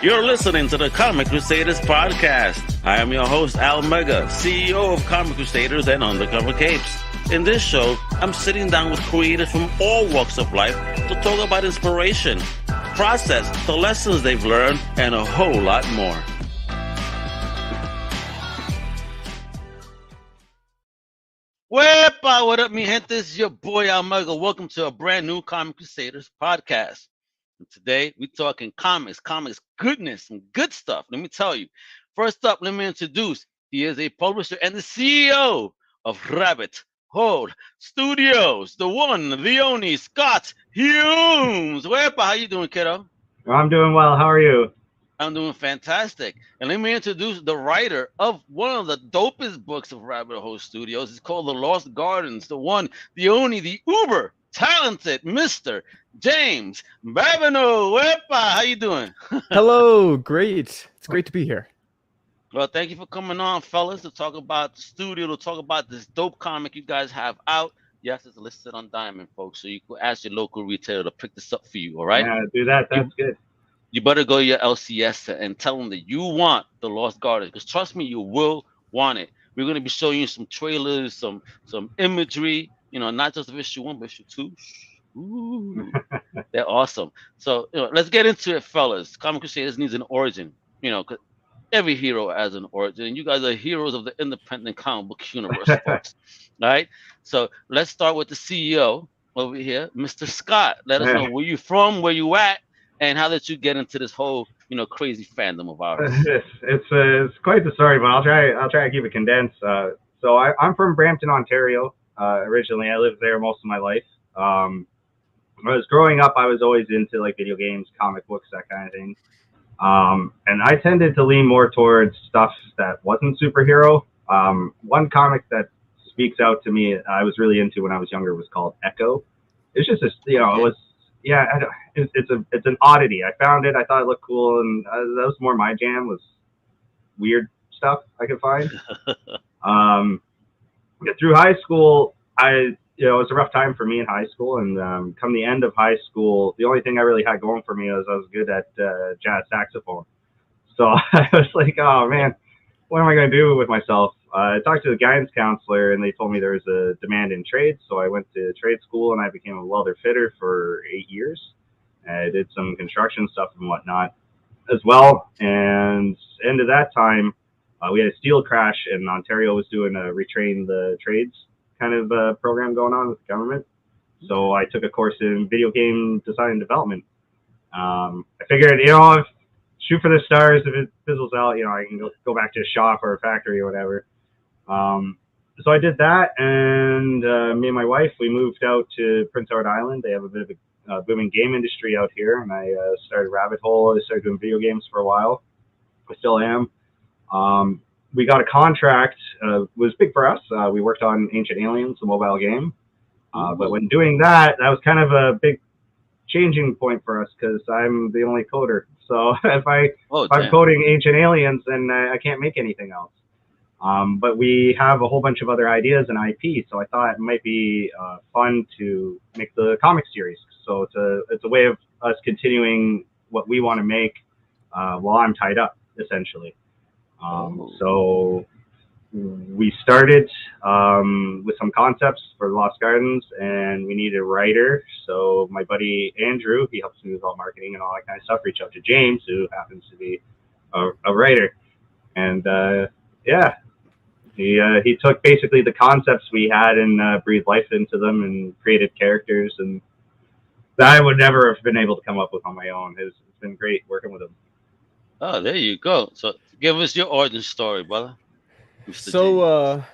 You're listening to the Comic Crusaders Podcast. I am your host, Al Mega, CEO of Comic Crusaders and Undercover Capes. In this show, I'm sitting down with creators from all walks of life to talk about inspiration, process, the lessons they've learned, and a whole lot more. Wepa, what up, mi gente? It's your boy, Al Mega. Welcome to a brand new Comic Crusaders Podcast. And today, we're talking comics goodness, and good stuff. Let me tell you. First up, let me introduce. He is a publisher and the CEO of Rabbit Hole Studios, the one, the only Scott Humes. Wepa, how you doing, kiddo? I'm doing well. How are you? I'm doing fantastic. And let me introduce the writer of one of the dopest books of Rabbit Hole Studios. It's called The Lost Gardens, the one, the only, the uber talented Mr. James Babineau. Wepa, how you doing? Hello, great. It's great to be here. Well, thank you for coming on, fellas, to talk about the studio, to talk about this dope comic you guys have out. Yes, it's listed on Diamond, folks, so you can ask your local retailer to pick this up for you, all right? Yeah, do that. That's good. You better go to your LCS and tell them that you want The Lost Gardens, because trust me, you will want it. We're going to be showing you some trailers, some imagery, you know, not just of issue 1, but issue 2. Ooh, they're awesome. So, you know, let's get into it, fellas. Comic Crusaders needs an origin, you know, because every hero has an origin. You guys are heroes of the independent comic book universe, folks. All right? So let's start with the CEO over here, Mr. Scott. Let us know where you from, where you at, and how did you get into this whole, you know, crazy fandom of ours? It's quite the story, but I'll try to keep it condensed. So I'm from Brampton, Ontario. Originally, I lived there most of my life. When I was growing up, I was always into like video games, comic books, that kind of thing. And I tended to lean more towards stuff that wasn't superhero. One comic that speaks out to me, I was really into when I was younger, was called Echo. It's just it was, yeah, it's an oddity. I found it, I thought it looked cool, and that was more my jam, was weird stuff I could find. Through high school, it was a rough time for me in high school, and come the end of high school, the only thing I really had going for me was I was good at jazz saxophone. So I was like, oh man, what am I going to do with myself? I talked to the guidance counselor, and they told me there was a demand in trades, so I went to trade school, and I became a welder fitter for 8 years. I did some construction stuff and whatnot as well, and end of that time, we had a steel crash, and Ontario was doing a retrain the trades kind of program going on with the government. So I took a course in video game design and development. I figured, if shoot for the stars, if it fizzles out, I can go back to a shop or a factory or whatever. So I did that, and me and my wife, we moved out to Prince Edward Island. They have a bit of a booming game industry out here, and I started Rabbit Hole. I started doing video games for a while. I still am. We got a contract. It was big for us. We worked on Ancient Aliens, the mobile game. But when doing that, that was kind of a big changing point for us, because I'm the only coder. So if I'm coding Ancient Aliens, then I can't make anything else. But we have a whole bunch of other ideas and IP, so I thought it might be fun to make the comic series. So it's a way of us continuing what we want to make while I'm tied up, essentially. So we started with some concepts for Lost Gardens, and we needed a writer. So my buddy Andrew, he helps me with all marketing and all that kind of stuff, reached out to James, who happens to be a writer. And he took basically the concepts we had and breathed life into them and created characters, and that I would never have been able to come up with on my own. It's been great working with him. Oh, there you go. So give us your origin story, brother. Mr. So,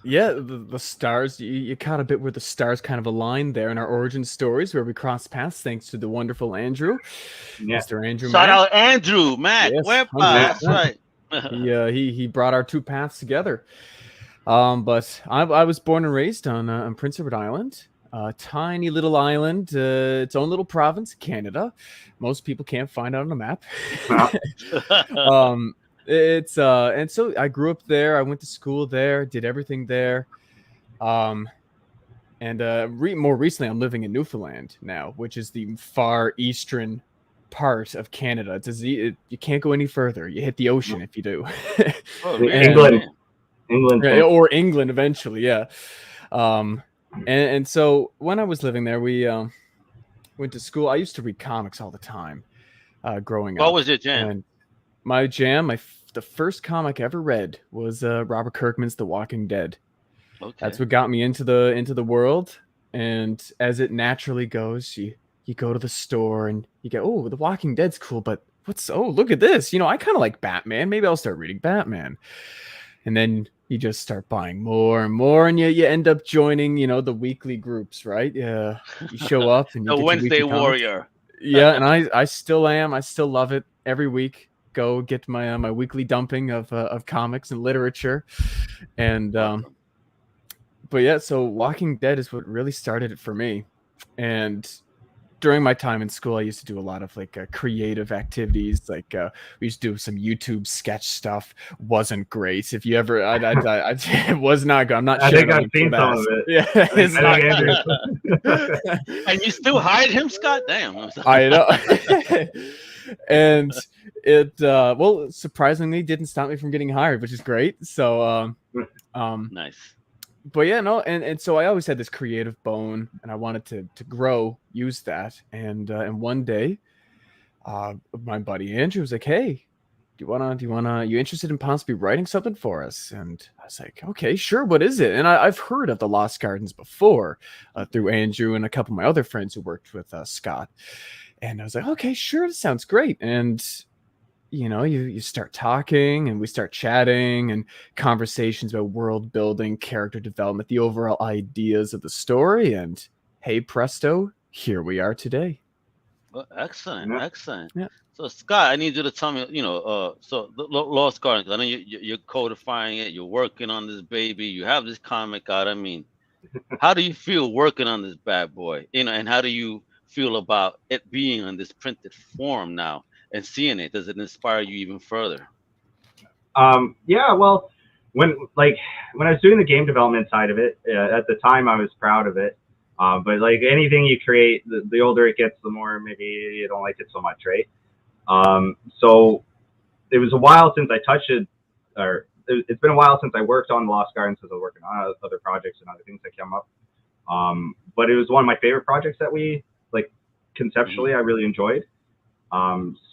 the stars, you caught a bit where the stars kind of aligned there in our origin stories, where we crossed paths thanks to the wonderful Andrew. Yeah. Mr. Andrew. Shout out Andrew, Mac. Yes, that's right. he brought our two paths together. But I was born and raised on Prince Edward Island. Tiny little island, its own little province, Canada. Most people can't find it on a map. And so I grew up there. I went to school there, did everything there. More recently, I'm living in Newfoundland now, which is the far eastern part of Canada. You can't go any further. You hit the ocean if you do. Oh, really? England. Or England eventually, yeah. And so when I was living there, we went to school. I used to read comics all the time growing up. What was your jam? And my jam, the first comic I ever read was Robert Kirkman's The Walking Dead. Okay. That's what got me into the world. And as it naturally goes, you go to the store and you go, oh, The Walking Dead's cool, but look at this. I kind of like Batman. Maybe I'll start reading Batman. And then you just start buying more and more, and you end up joining, the weekly groups, right? Yeah, you show up and you the get Wednesday Warrior. Yeah, and I still am. I still love it every week. Go get my my weekly dumping of comics and literature, and but yeah, so Walking Dead is what really started it for me, and during my time in school, I used to do a lot of like creative activities. Like we used to do some YouTube sketch stuff. Wasn't great. If you ever, it was not good. I'm not. I think I've seen some of it. Yeah, it's not good. And you still hired him, Scott? Damn. I know. And it surprisingly didn't stop me from getting hired, which is great. So nice. But yeah, no, and so I always had this creative bone, and I wanted to use that. And one day, my buddy Andrew was like, "Hey, you interested in possibly writing something for us?" And I was like, "Okay, sure. What is it?" And I've heard of the Lost Gardens before through Andrew and a couple of my other friends who worked with Scott. And I was like, "Okay, sure, that sounds great." And you start talking and we start chatting and conversations about world building, character development, the overall ideas of the story. And hey, presto, here we are today. Well, excellent. Yeah. So Scott, I need you to tell me, so the Lost Gardens, I know you're codifying it, you're working on this baby, you have this comic out. I mean, how do you feel working on this bad boy? And how do you feel about it being on this printed form now? And seeing it, does it inspire you even further? Yeah, well, when I was doing the game development side of it, at the time I was proud of it. But like anything you create, the older it gets, the more maybe you don't like it so much, right? So it was a while since I touched it, or it's been a while since I worked on the Lost Gardens, because I was working on other projects and other things that came up. But it was one of my favorite projects that we, like, conceptually, I really enjoyed.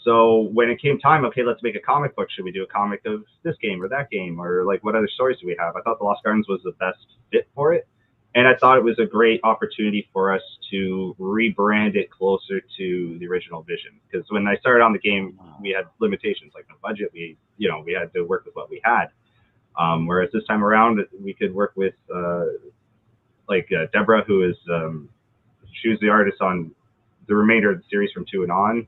So when it came time, okay, let's make a comic book. Should we do a comic of this game or that game? Or like, what other stories do we have? I thought The Lost Gardens was the best fit for it. And I thought it was a great opportunity for us to rebrand it closer to the original vision. Because when I started on the game, we had limitations, like no budget. We had to work with what we had. Whereas this time around, we could work with, Deborah, who is, she was the artist on the remainder of the series from 2 and on.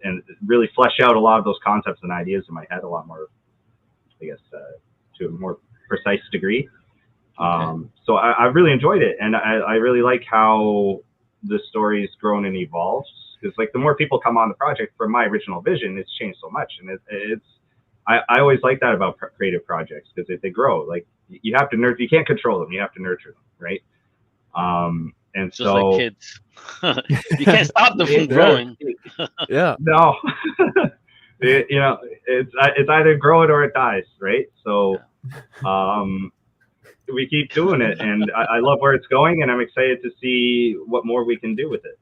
And really flesh out a lot of those concepts and ideas in my head a lot more, I guess, to a more precise degree. So I really enjoyed it, and I really like how the story's grown and evolved, because like the more people come on the project from my original vision, it's changed so much. And I always like that about creative projects, because if they grow, like you have to nurture, you can't control them, you have to nurture them, right? And just so, like kids, you can't stop them from growing. Yeah. No. It's either grow it or it dies, right? So, we keep doing it, and I love where it's going, and I'm excited to see what more we can do with it.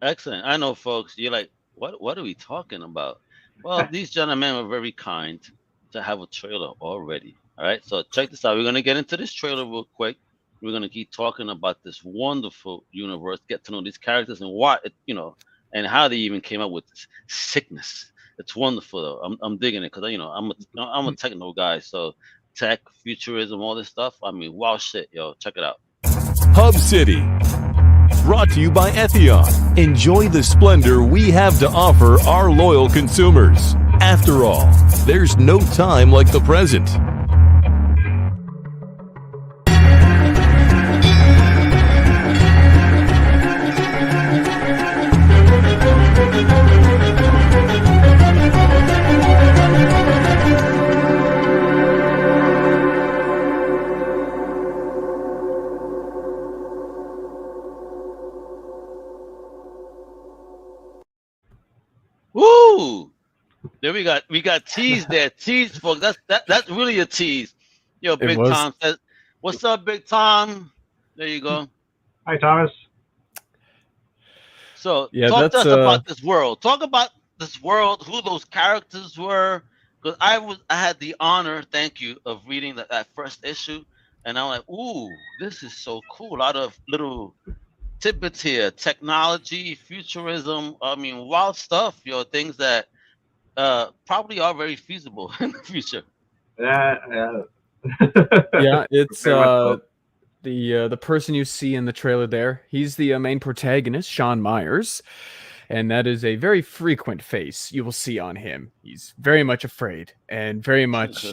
Excellent. I know, folks, you're like, what are we talking about? Well, these gentlemen were very kind to have a trailer already. All right, so check this out. We're going to get into this trailer real quick. We're going to keep talking about this wonderful universe, get to know these characters and and how they even came up with this sickness. It's wonderful, though. I'm digging it, because I'm a techno guy, so tech, futurism, all this stuff. I mean, wow, shit, yo, check it out. Hub City, brought to you by Ethion. Enjoy the splendor we have to offer our loyal consumers. After all, there's no time like the present. There we got tease there. Tease, folks. That's really a tease. Yo, Big Tom says, "What's up, Big Tom?" There you go. Hi, Thomas. So talk to us about this world. Talk about this world, who those characters were. Because I had the honor, thank you, of reading that first issue. And I'm like, ooh, this is so cool. A lot of little tidbits here. Technology, futurism. I mean, wild stuff, things that probably are very feasible in the future. Yeah, it's the person you see in the trailer there. He's the main protagonist, Sean Myers. And that is a very frequent face you will see on him. He's very much afraid and very much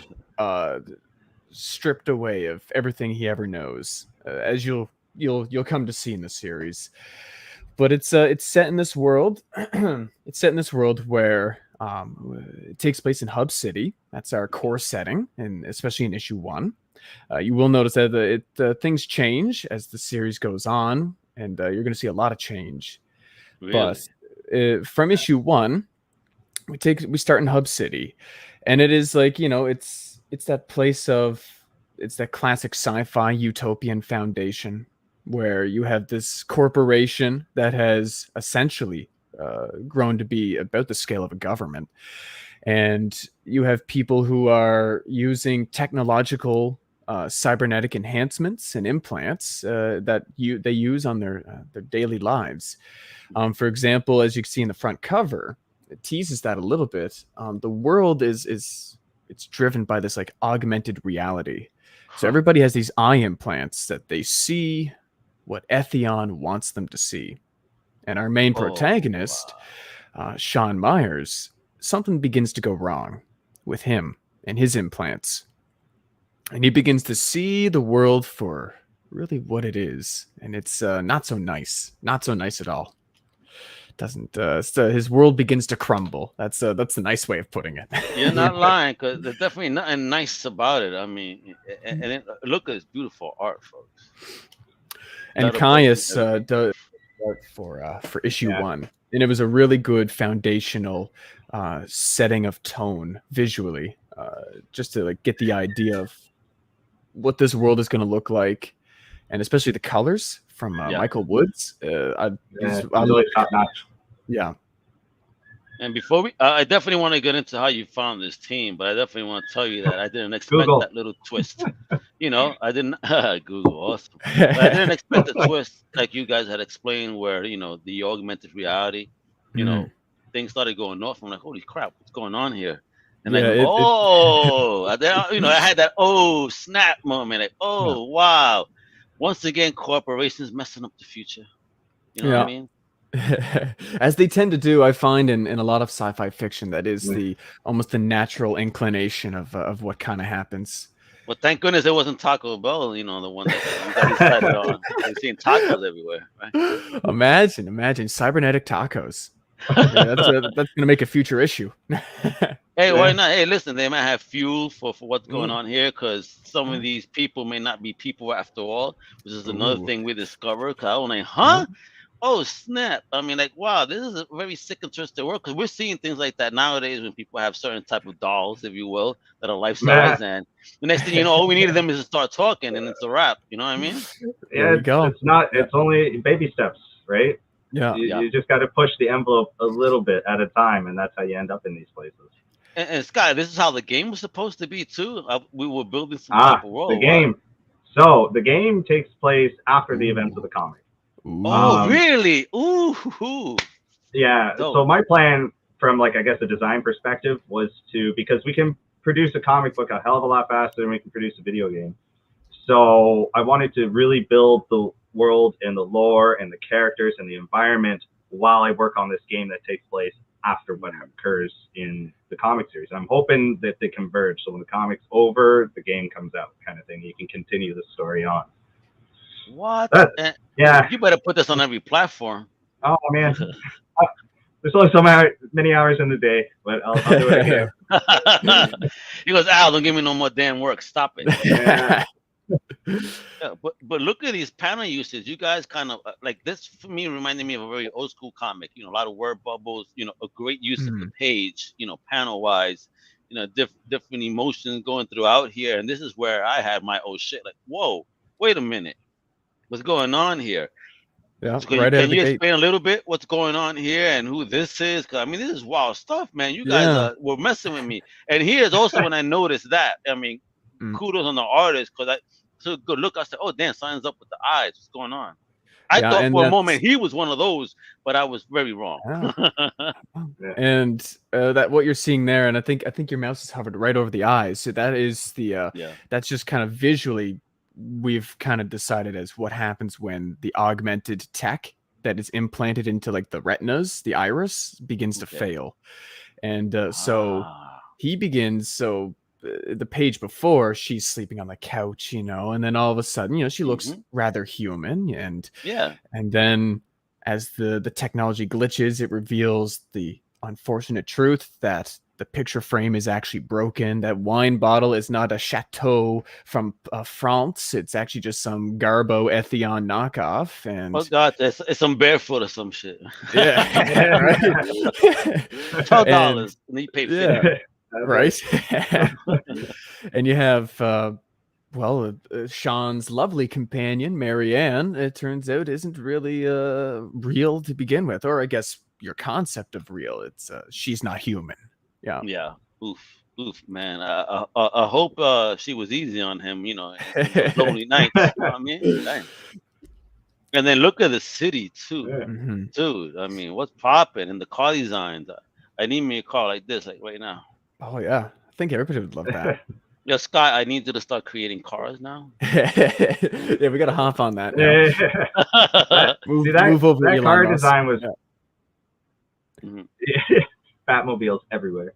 stripped away of everything he ever knows, as you'll come to see in the series. But it's set in this world. It's set in this world where it takes place in Hub City. That's our core setting, and especially in issue 1. You will notice that things change as the series goes on, and you're going to see a lot of change. Really? But from issue 1, we start in Hub City, and it is like, it's that place it's that classic sci-fi utopian foundation where you have this corporation that has essentially grown to be about the scale of a government, and you have people who are using technological cybernetic enhancements and implants that they use on their daily lives. For example, as you can see in the front cover, it teases that a little bit. The world it's driven by this like augmented reality. So everybody has these eye implants that they see what Ethion wants them to see. And our main protagonist, Sean Myers, something begins to go wrong with him and his implants. And he begins to see the world for really what it is. And it's not so nice. Not so nice at all. Doesn't his world begins to crumble. That's the nice way of putting it. You're not lying, because there's definitely nothing nice about it. I mean, and look at this beautiful art, folks. And Caius does art for issue 1, and it was a really good foundational setting of tone visually, just to like get the idea of what this world is going to look like, and especially the colors from Michael Woods. I'm really top notch. Yeah. And before I definitely want to get into how you found this team, but I definitely want to tell you that I didn't expect Google. that little twist. I didn't Google, awesome. But I didn't expect the twist like you guys had explained, where the augmented reality, things started going off. I'm like, holy crap, what's going on here? And I had that snap moment. Like, wow. Once again, corporations messing up the future. You know what I mean? As they tend to do, I find in a lot of sci-fi fiction, that is almost the natural inclination of what kind of happens. Well, thank goodness it wasn't Taco Bell, the one that you guys decided on. You're seeing tacos everywhere, right? Imagine cybernetic tacos. That's going to make a future issue. Hey, why not? Hey, listen, they might have fuel for what's going on here, because some of these people may not be people after all, which is another thing we discovered. Because I was like, oh, snap. I mean, like, wow, this is a very sick and twisted world, because we're seeing things like that nowadays when people have certain type of dolls, if you will, that are life size. And the next thing you know, all we needed them is to start talking, and it's a wrap. You know what I mean? Yeah, it's only baby steps, right? Yeah. You just got to push the envelope a little bit at a time, and that's how you end up in these places. And Scott, this is how the game was supposed to be too. We were building some type of world. The game. So the game takes place after the events of the comic. Oh, really? Ooh. Yeah. Dope. So my plan, from like, I guess, a design perspective, was because we can produce a comic book a hell of a lot faster than we can produce a video game. So I wanted to really build the world and the lore and the characters and the environment while I work on this game that takes place after what occurs in the comic series. And I'm hoping that they converge. So when the comic's over, the game comes out, kind of thing. You can continue the story on. What? Yeah. You better put this on every platform. Oh, man. There's only so many hours in the day, but I'll do it again. He goes, Al, don't give me no more damn work. Stop it. Yeah. Yeah, but look at these panel uses. You guys kind of like this for me reminded me of a very old school comic. A lot of word bubbles. A great use of the page. Panel wise. Different emotions going throughout here, and this is where I had my oh shit. Like, whoa, wait a minute, what's going on here? Yeah, So right can you explain a little bit what's going on here and who this is? Because I mean, this is wild stuff, man. You guys were messing with me. And here's also when I noticed that. I mean, kudos on the artist because I took a good look. I said, "Oh, damn, something's up with the eyes. What's going on?" I thought for a moment he was one of those, but I was very wrong. And that what you're seeing there, and I think your mouse is hovered right over the eyes. So that is the that's just kind of visually. We've kind of decided as what happens when the augmented tech that is implanted into like the retinas, the iris, begins to fail. And so he begins, the page before, she's sleeping on the couch, and then all of a sudden, she looks rather human. And then as the technology glitches, it reveals the unfortunate truth that the picture frame is actually broken. That wine bottle is not a Chateau from France. It's actually just some Garbo Ethion knockoff. And oh God, it's some barefoot or some shit. Yeah, right. $12 and he paid $50. Right. And you have Sean's lovely companion, Marianne, it turns out isn't really real to begin with, or I guess your concept of real. It's she's not human. Yeah. Oof, man. I hope she was easy on him, those lonely nights. You know what I mean? Dang. And then look at the city too, dude. I mean, what's popping in the car designs? I need me a car like this, like right now. Oh yeah, I think everybody would love that. Yeah, Scott, I need you to start creating cars now. Yeah, we got to hop on that now. Move over. That car design was Batmobiles everywhere.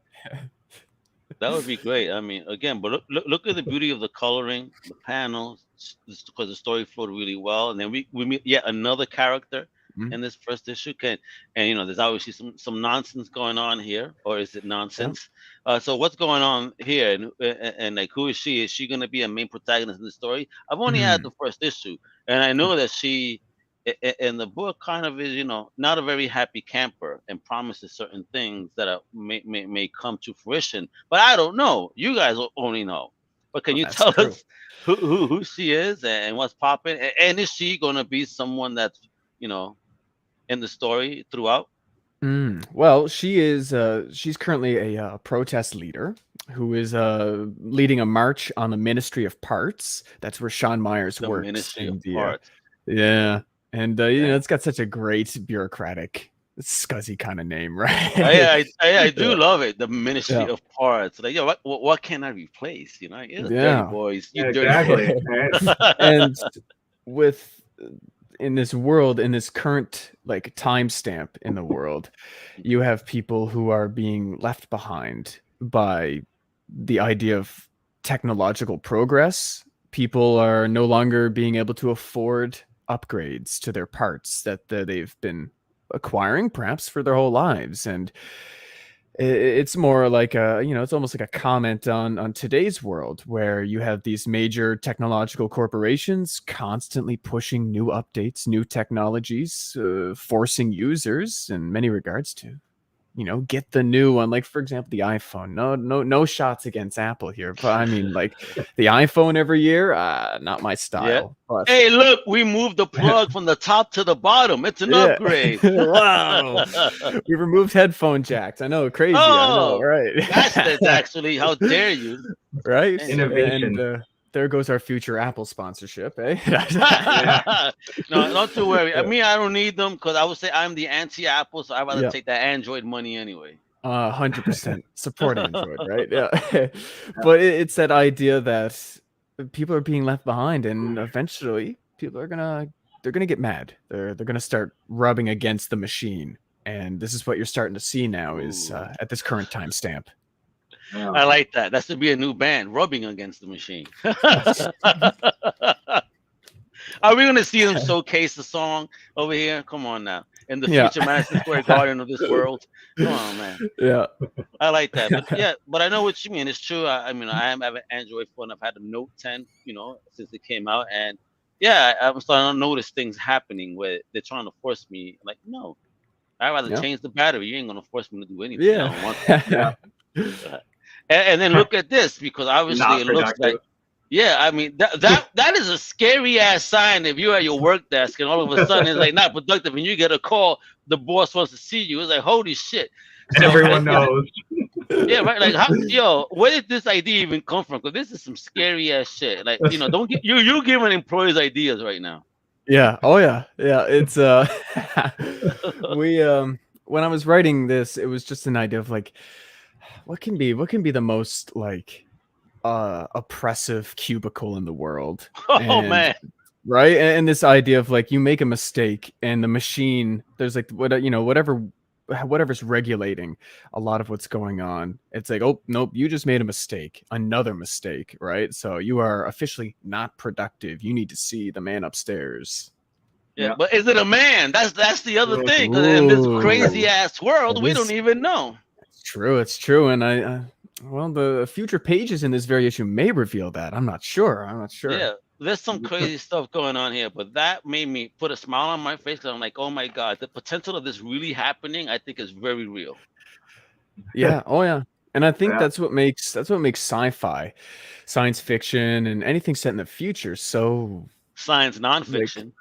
That would be great. I mean, again, but look at the beauty of the coloring, the panels, because the story flowed really well. And then we meet yet another character in this first issue. And there's obviously some nonsense going on here, or is it nonsense? Yeah. So what's going on here, and like who is she? Is she going to be a main protagonist in the story? I've only had the first issue, and I know that she, in the book, kind of is not a very happy camper and promises certain things that may come to fruition. But I don't know. You guys only know. But can you tell us who she is and what's popping? And is she going to be someone that's in the story throughout? Well, she is. She's currently a protest leader who is leading a march on the Ministry of Parts. That's where Sean Myers works. Ministry of Parts. Yeah. And it's got such a great bureaucratic, scuzzy kind of name, right? I do love it. The Ministry of Parts. Like, what can I replace? Dirty boys. Exactly. And in this world, in this current like timestamp in the world, you have people who are being left behind by the idea of technological progress. People are no longer being able to afford upgrades to their parts that they've been acquiring perhaps for their whole lives. And it's more like it's almost like a comment on today's world, where you have these major technological corporations constantly pushing new updates, new technologies, forcing users in many regards to get the new one. Like, for example, the iPhone. No shots against Apple here, but I mean, like the iPhone every year, not my style. Yeah. But... Hey, look, we moved the plug from the top to the bottom. It's an upgrade. Wow. We removed headphone jacks. I know, crazy. I know, right? That's actually, how dare you? Right? Innovation. And, there goes our future Apple sponsorship, eh? No, not to worry. I mean, I don't need them because I would say I'm the anti-Apple, so I'd rather take that Android money anyway. 100% support Android, right? Yeah. But it's that idea that people are being left behind, and eventually people are gonna get mad. They're gonna start rubbing against the machine, and this is what you're starting to see now is at this current timestamp. I like that. That should be a new band, Rubbing Against the Machine. Are we going to see them showcase the song over here? Come on now. in the future Madison Square Garden of this world. Come on, man. Yeah. I like that. But I know what you mean. It's true. I mean, I have an Android phone. I've had a Note 10, since it came out, and I'm starting to notice things happening where they're trying to force me. Like, no, I'd rather change the battery. You ain't gonna force me to do anything. Yeah. I don't want to. And then look at this, because obviously it looks like, I mean, that is a scary ass sign if you're at your work desk and all of a sudden it's like not productive and you get a call, the boss wants to see you. It's like, holy shit. So, everyone knows. Yeah, right. Like, where did this idea even come from? Because this is some scary ass shit. Like, don't get you're giving employees ideas right now. Yeah. Oh yeah. Yeah. It's we when I was writing this, it was just an idea of like, what can be the most like oppressive cubicle in the world. Man. Right. And this idea of like, you make a mistake and the machine, there's like whatever's regulating a lot of what's going on. It's like, oh nope, you just made a mistake, another mistake, right? So you are officially not productive. You need to see the man upstairs. Yeah, but is it a man? That's the other thing. In this crazy ass world, we don't even know. It's true. And well, the future pages in this very issue may reveal that. I'm not sure. Yeah, there's some crazy stuff going on here, but that made me put a smile on my face because I'm like, oh my God, the potential of this really happening, I think, is very real. Yeah. Oh yeah. And I think that's what makes sci-fi, science fiction, and anything set in the future so science nonfiction.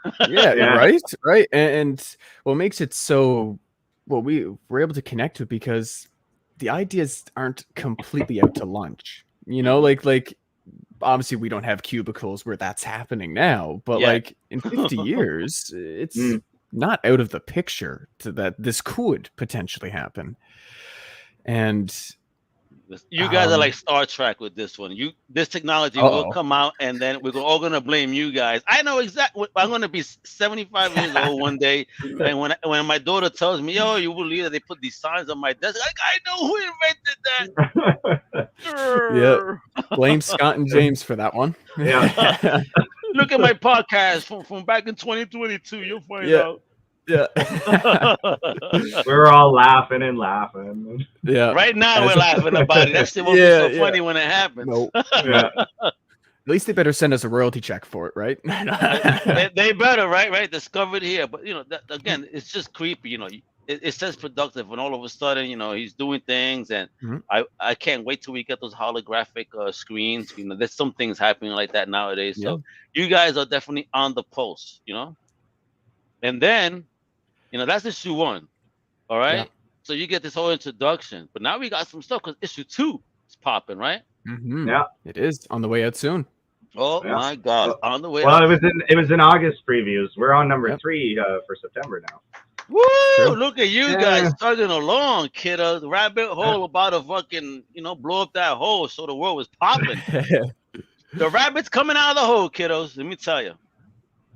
Right. And what makes it so we're able to connect to it because the ideas aren't completely out to lunch. Like obviously we don't have cubicles where that's happening now, but like in 50 years, it's not out of the picture to that this could potentially happen. And you guys are like Star Trek with this one. This technology will come out, and then we're all gonna blame you guys. I know exactly. I'm gonna be 75 years old one day, and when my daughter tells me, "Oh, you believe that they put these signs on my desk?" Like, I know who invented that. Yeah, blame Scott and James for that one. Yeah. Look at my podcast from back in 2022. You'll find out. Yeah. We were all laughing. Yeah. Right now we're laughing about it. That shit won't be so funny when it happens. Nope. Yeah. At least they better send us a royalty check for it, right? they better, right? Discovered here. But again, it's just creepy, It says productive, and all of a sudden, he's doing things, and I can't wait till we get those holographic screens. There's some things happening like that nowadays. So you guys are definitely on the pulse, And then, that's issue 1. All right. Yeah. So you get this whole introduction, but now we got some stuff because issue 2 is popping, right? Mm-hmm. Yeah, it is on the way out soon. Oh my God, on the way. Well, out. It was in August previews. We're on number 3 for September now. Woo! Look at you guys chugging along, kiddo. The rabbit hole about to fucking, blow up that hole so the world was popping. The rabbit's coming out of the hole, kiddos. Let me tell you.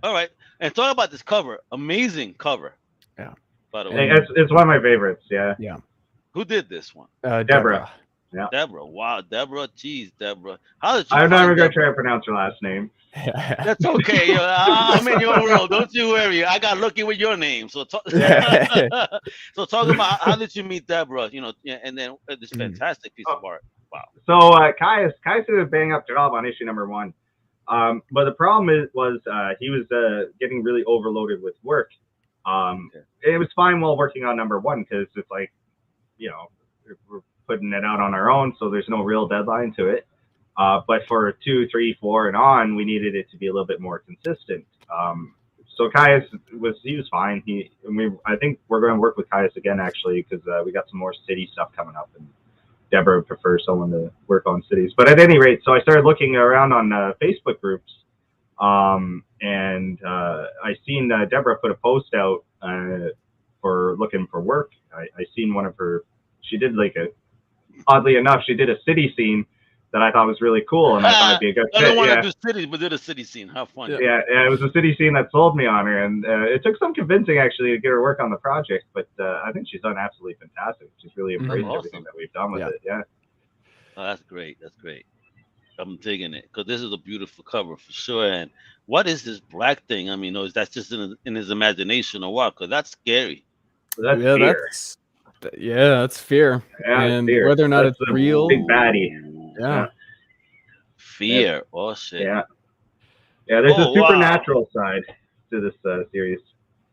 All right, and talk about this cover. Amazing cover. Yeah. By the way, it's one of my favorites. Yeah. Yeah. Who did this one? Deborah. Yeah. Deborah. Wow, Deborah. Jeez, Deborah. How did you? I'm never gonna try to pronounce her last name. That's okay. I'm in your world. Don't you worry. I got lucky with your name. So talk about how did you meet Deborah? And then this fantastic piece of art. Wow. So Caius did a bang up job on issue number 1. But the problem was he was getting really overloaded with work. It was fine while working on number 1 because it's like, we're putting it out on our own, so there's no real deadline to it. But for 2, 3, 4, and on, we needed it to be a little bit more consistent. So Caius was fine. I think we're going to work with Caius again actually because we got some more city stuff coming up, and Deborah would prefer someone to work on cities. But at any rate, so I started looking around on Facebook groups, and I seen Deborah put a post out for looking for work. I seen one of her. She did oddly enough, she did a city scene that I thought was really cool, and I thought it'd be a good fit. I don't want to do cities, but did a city scene. How fun! Yeah, it was a city scene that sold me on her, and it took some convincing actually to get her work on the project. But I think she's done absolutely fantastic. She's really embraced everything that we've done with it. Yeah. Oh, that's great. That's great. I'm digging it because this is a beautiful cover for sure. And what is this black thing? I mean, is that just in his imagination or what? Because that's scary. That's Yeah, fear. that's fear. Yeah, And fear. whether or not That's it's the real, big baddie. yeah. Fear. Oh shit. Yeah. Yeah, there's a Oh, wow. supernatural side to this series.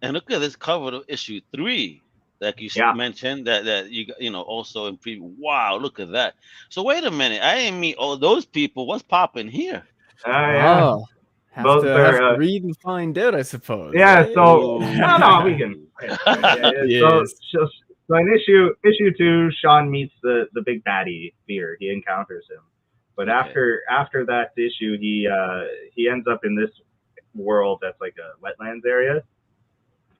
And look at this cover of issue 3 that you mentioned that you know also in preview. Wow, look at that. So wait a minute, I didn't meet all those people. What's popping here? Yeah. Oh, have to read and find out, I suppose. Yeah. Hey. So no, we can. Yes. So in issue 2, Sean meets the big baddie Fear. He encounters him, but after that issue, he ends up in this world that's like a wetlands area.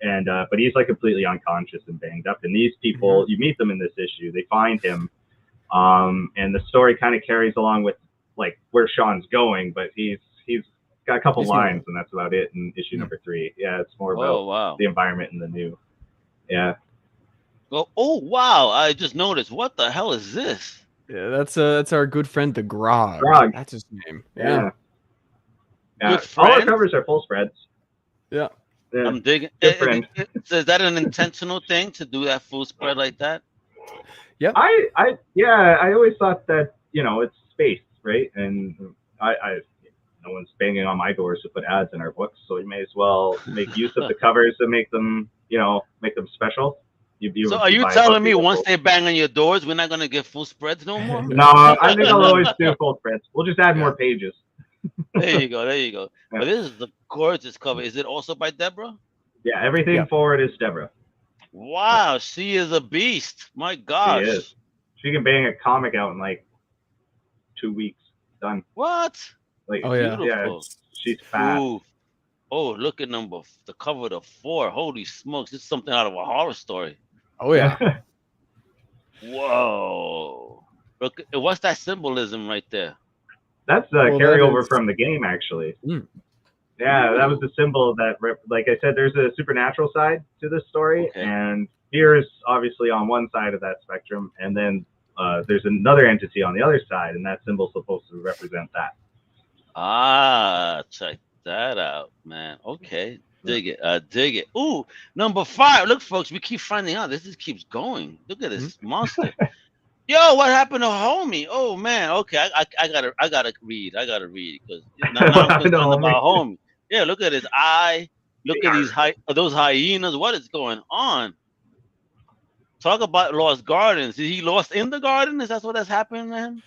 And but he's like completely unconscious and banged up. And these people, you meet them in this issue. They find him, and the story kind of carries along with like where Sean's going. But he's got a couple lines, and that's about it in issue number 3. Yeah, it's more about the environment and the new. Yeah. Oh wow! I just noticed. What the hell is this? Yeah, that's our good friend the Grog. That's his name. Yeah. All our covers are full spreads. Yeah. Yeah. I'm digging. Is that an intentional thing to do that full spread like that? Yeah. I always thought that it's space, right? And I no one's banging on my doors to put ads in our books, so we may as well make use of the covers to make them special. So are you telling me once they bang on your doors, we're not gonna get full spreads no more? No, I think I'll always do full spreads. We'll just add more pages. There you go. Yeah. But this is the gorgeous cover. Is it also by Deborah? Yeah, everything forward is Deborah. Wow, she is a beast. My gosh. She is. She can bang a comic out in like 2 weeks. Done. What? Like, beautiful. She's fast. Ooh. Oh, look at the cover of 4. Holy smokes, this is something out of a horror story. Oh yeah. Whoa. Look, what's that symbolism right there? That's a carryover from the game, actually. Yeah, that was the symbol that, like I said, there's a supernatural side to this story, and fear is obviously on one side of that spectrum, and then there's another entity on the other side, and that symbol's supposed to represent that. Ah, check that out, man. Okay, dig it. Ooh, number 5. Look, folks, we keep finding out. This just keeps going. Look at this monster. Yo, what happened to homie? Oh man, okay, I gotta read because now I'm concerned about homie. Yeah, look at his eye. Look at those hyenas. What is going on? Talk about lost gardens. Is he lost in the garden? Is that what that's happening to him?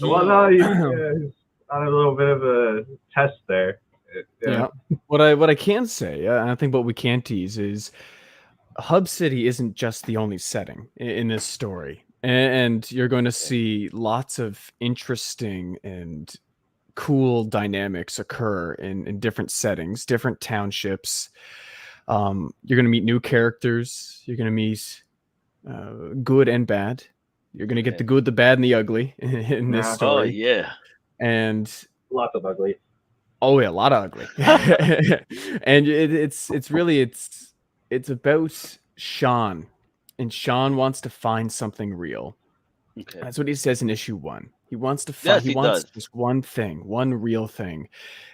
Well, no, he's on a little bit of a test there. Yeah. What I can say, I think what we can tease is Hub City isn't just the only setting in this story, and you're going to see lots of interesting and cool dynamics occur in different settings, different townships. You're going to meet new characters. You're going to meet good and bad. You're going to get the good, the bad, and the ugly in this story. Oh yeah, and lots of ugly. Oh yeah, a lot of ugly. And it's really about Sean, and Sean wants to find something real. Okay, that's what he says in issue 1. He wants to find. He wants just one thing, one real thing,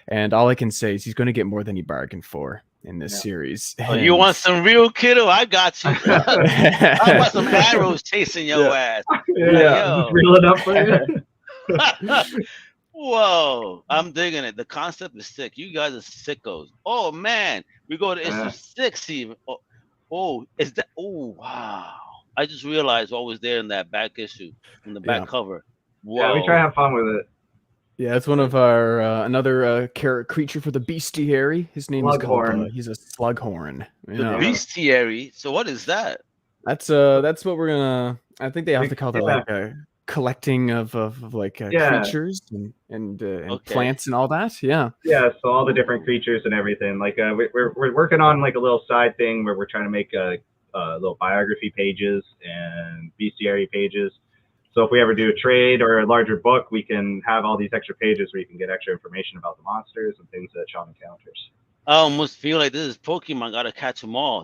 and all I can say is he's going to get more than he bargained for in this series. Oh, you want some real kiddo? I got you. I want some arrows chasing your ass. Yeah, reel it up for you. Whoa, I'm digging it. The concept is sick. You guys are sickos. Oh man, we go to issue 6 even. Is that? Oh wow! I just realized what was there in that back issue, in the back cover. Whoa. Yeah, we try to have fun with it. Yeah, it's one of our another creature for the bestiary. His name is called. He's a slughorn. The bestiary. So what is that? That's what we're gonna. I think they have to call that like a collecting of creatures and plants and all that. Yeah. Yeah. So all the different creatures and everything. Like we're working on like a little side thing where we're trying to make little biography pages and bestiary pages. So if we ever do a trade or a larger book, we can have all these extra pages where you can get extra information about the monsters and things that Sean encounters. I almost feel like this is Pokemon. Gotta catch them all.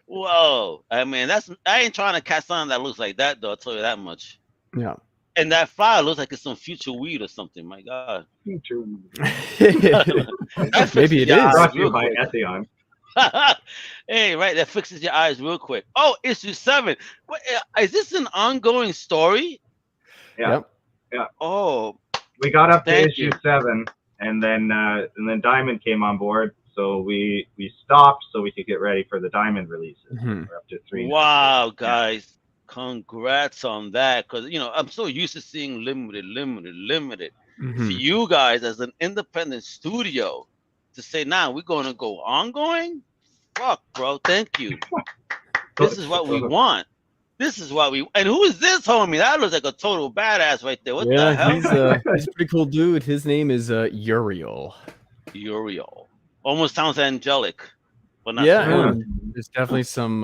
Whoa! I mean, I ain't trying to catch something that looks like that, though. I'll tell you that much. Yeah. And that flower looks like it's some future weed or something. My God. Future. That fixes Maybe it your is. eyes Brought to you real by quick. Ethion. Hey, right, that fixes your eyes real quick. Oh, issue 7. What, is this an ongoing story? Yeah. Yep. Oh, We got up to Thank issue you. 7, and then Diamond came on board, so we stopped so we could get ready for the Diamond releases. Mhm. We're up to 3 now. wow, Yeah. guys. Congrats on that. Because, I'm so used to seeing limited. For Mhm. you guys as an independent studio to say, nah, we're going to go ongoing? Fuck, bro. Thank you. This is what we want. This is what we. And who is this homie? That looks like a total badass right there. What the Yeah, hell? he's a pretty cool dude. His name is Uriel. Uriel. Almost sounds angelic, but not Yeah, so much. there's definitely some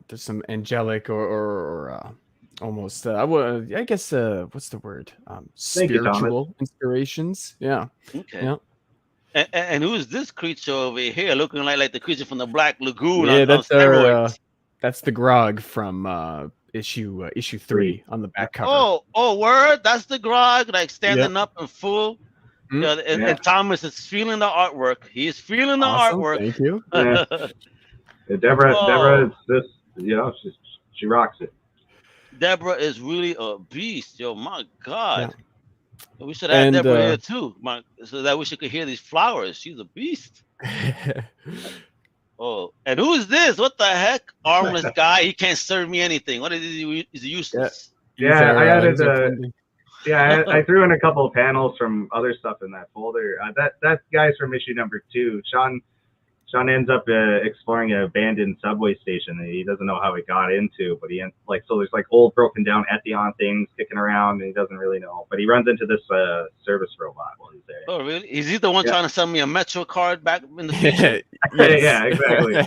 there's some angelic or almost I guess what's the word? Thank you, Thomas. Spiritual inspirations. Yeah. Okay. Yeah. And who is this creature over here looking like the creature from the Black Lagoon Yeah, on that's steroids? that's the Grog from issue 3 on the back cover. Oh, word! That's the Grog, like standing up and full. Mm. Yeah, and Thomas is feeling the artwork. He is feeling the Awesome. artwork. Thank you. Yeah. Deborah is this, she rocks it. Deborah is really a beast, yo. My God. Yeah. We should have And, Deborah here too, so that we should could hear these flowers. She's a beast. Oh, and who is this? What the heck? Armless guy. He can't serve me anything. What is he? He's useless. Yeah, I added he's our friendly. I threw in a couple of panels from other stuff in that folder. That guy's from issue number 2. Sean ends up exploring an abandoned subway station that he doesn't know how he got into, but so there's like old broken down Ethion things kicking around, and he doesn't really know. But he runs into this service robot while he's there. Oh, really? Is he the one trying to sell me a Metro card back in the future? Yeah, exactly.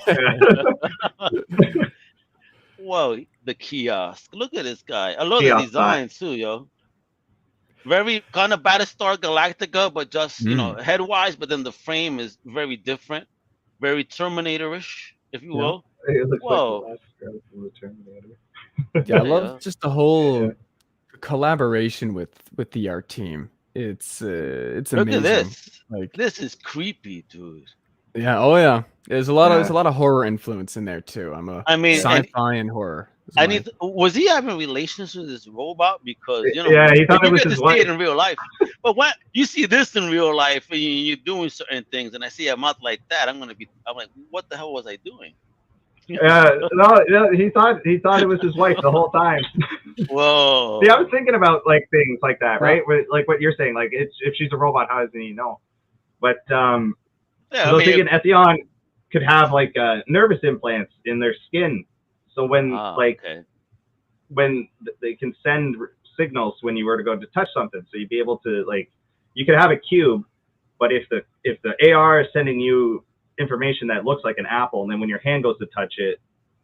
Whoa, the kiosk. Look at this guy. I love Kiosk the design too, yo. Very kind of Battlestar Galactica, but just head wise, but then the frame is very different. Very Terminator-ish, if you will. It looks Whoa. like the last guy from the Terminator. Yeah, I love just the whole collaboration with the art team. It's amazing. Look at this. Like, this is creepy, dude. Yeah. Oh yeah. There's a lot of horror influence in there too. Sci-fi and horror. Was he having relations with this robot? Because he thought it was his wife. See it in real life. But when you see this in real life and you're doing certain things, and I see a mouth like that, I'm like, what the hell was I doing? No, he thought it was his wife the whole time. Whoa. See, I was thinking about like things like that, right? Like what you're saying, like if she's a robot, how doesn't he know? But I was thinking Ethion could have like nervous implants in their skin, so when when they can send signals when you were to go to touch something, so you'd be able to you could have a cube, but if the AR is sending you information that looks like an apple, and then when your hand goes to touch it,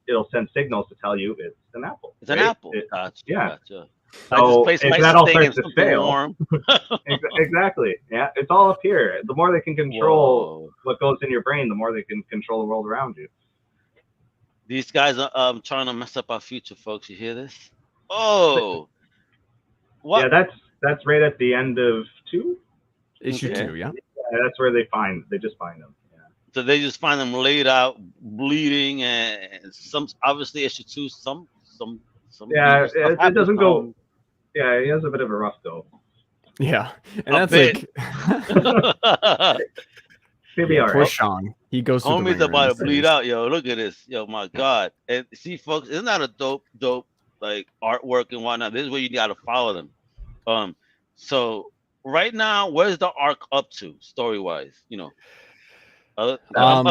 it'll send signals to tell you it's an apple. It's an apple. Gotcha. Gotcha. So if that all starts to fail, exactly. Yeah, it's all up here. The more they can control what goes in your brain, the more they can control the world around you. These guys are trying to mess up our future, folks. You hear this? Oh, what? Yeah, that's right at the end of issue 2. Yeah, that's where they just find them. Yeah. So they just find them laid out, bleeding, and some obviously issue 2. Some. Yeah, it doesn't go. Yeah, he has a bit of a rough go. Yeah, and that's like. He'll be all poor right. Sean. He goes. Homie's about to bleed out, yo. Look at this, yo. My God. And see, folks, isn't that a dope like artwork and whatnot? This is where you got to follow them. So right now, where's the arc up to story wise? I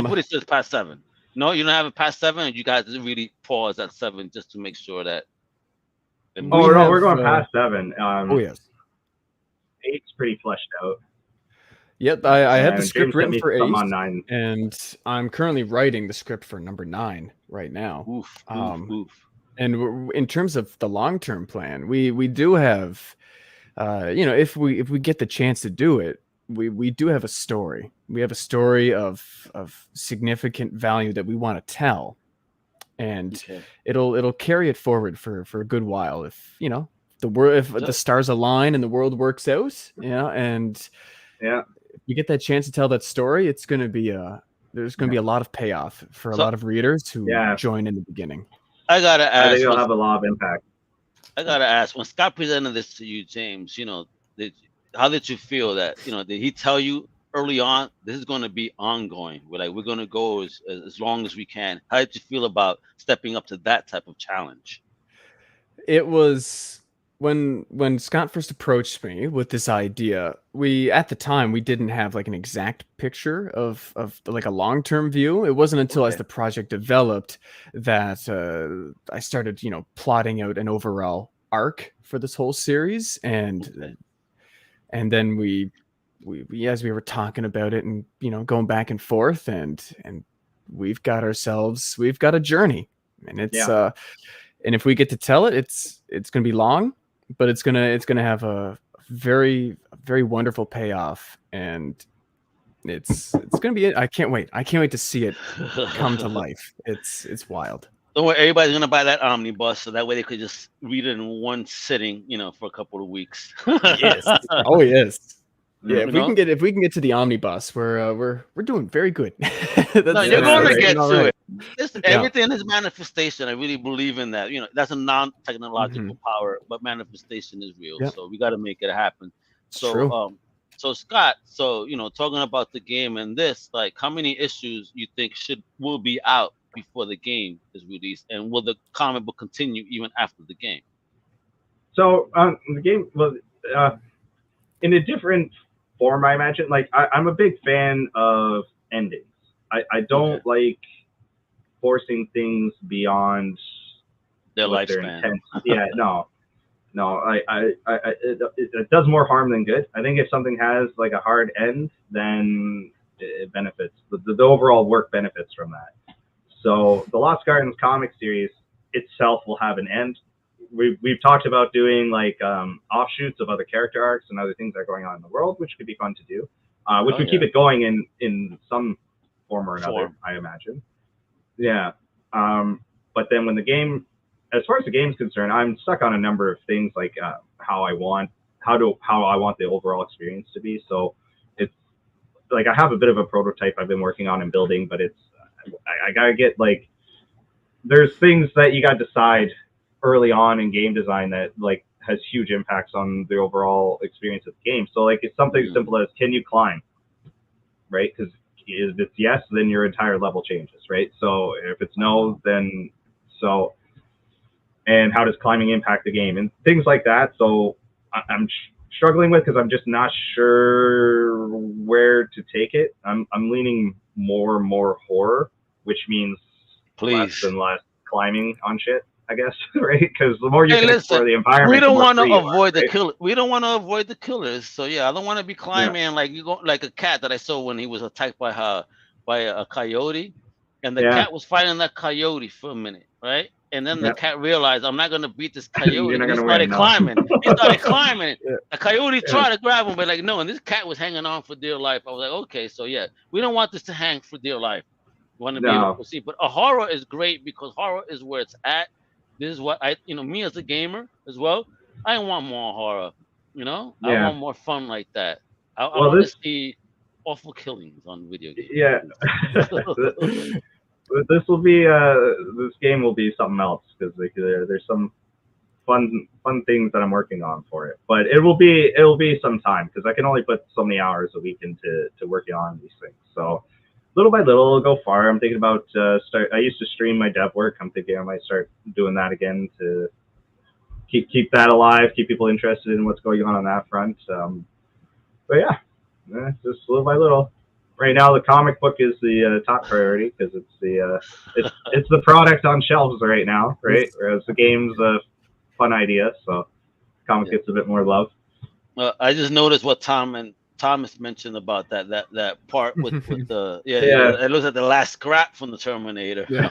put it says past 7. No, you don't have it past 7. You guys really pause at 7 just to make sure that. We're going past 7. Oh yes. 8's pretty fleshed out. Yep, I had the script written for 8, on 9. and I'm currently writing the script for number 9 right now. Oof. And in terms of the long-term plan, we do have, if we get the chance to do it, we do have a story. We have a story of significant value that we want to tell, and it'll carry it forward for a good while if the world, if the stars align and the world works out, and you get that chance to tell that story, it's going to be there's going to be a lot of payoff for a lot of readers who join in the beginning. I gotta ask. I think it'll have a lot of impact. I gotta ask, when Scott presented this to you, James, how did you feel that, did he tell you early on, this is going to be ongoing? We're going to go as long as we can. How did you feel about stepping up to that type of challenge? It was when Scott first approached me with this idea, at the time we didn't have like an exact picture of like a long-term view. It wasn't until as the project developed that I started, plotting out an overall arc for this whole series, and then we as we were talking about it and going back and forth, and we've got a journey, and it's and if we get to tell it, it's going to be long, but it's gonna have a very, very wonderful payoff, and it's gonna be. I can't wait to see it come to life. It's wild. Don't worry, everybody's gonna buy that omnibus, so that way they could just read it in one sitting, for a couple of weeks. Yes. Oh yes. Yeah, if we can get to the omnibus, we're doing very good. You're going to get to it. Everything is manifestation. I really believe in that. That's a non-technological power, but manifestation is real. Yep. So we got to make it happen. So, so Scott, talking about the game and this, like, how many issues you think will be out before the game is released, and will the comic book continue even after the game? So the game was in a different form, I imagine. Like I'm a big fan of endings. I don't like forcing things beyond their lifespan. Yeah, no. It does more harm than good. I think if something has like a hard end, then it benefits. The overall work benefits from that. So the Lost Gardens comic series itself will have an end. We've talked about doing like offshoots of other character arcs and other things that are going on in the world, which could be fun to do, which would keep it going in some form or another, I imagine. Yeah. But then when as far as the game's concerned, I'm stuck on a number of things, like how I want the overall experience to be. So it's like I have a bit of a prototype I've been working on and building, but I gotta get like, there's things that you gotta decide early on in game design that like has huge impacts on the overall experience of the game. So like it's something simple as, can you climb, right? Because if it's yes, then your entire level changes, right? So if it's no, then and how does climbing impact the game and things like that. So I'm struggling with, because I'm just not sure where to take it. I'm leaning more and more horror, which means less and less climbing on shit, I guess, right? Because the more you can explore the environment, we don't want to avoid the killer. We don't want to avoid the killers. So yeah, I don't want to be climbing like like a cat that I saw when he was attacked by a coyote, and the cat was fighting that coyote for a minute, right? And then the cat realized, I'm not gonna beat this coyote. He started climbing. The coyote tried to grab him, but like no. And this cat was hanging on for dear life. I was like, okay, so yeah, we don't want this to hang for dear life. We want to be able to see. But a horror is great because horror is where it's at. This is what me as a gamer as well, I want more horror, I want more fun like that. I want to see awful killings on video games. Yeah. This game will be something else, because there's some fun things that I'm working on for it. But it'll be some time, because I can only put so many hours a week into working on these things. So little by little, it'll go far. I'm thinking about I used to stream my dev work. I'm thinking I might start doing that again to keep that alive, keep people interested in what's going on that front. But yeah, just little by little. Right now, the comic book is the top priority, because it's the product on shelves right now, right? Whereas the game's a fun idea, so comic gets a bit more love. I just noticed what Thomas mentioned about that part with the it looks like the last scrap from the Terminator. Yeah.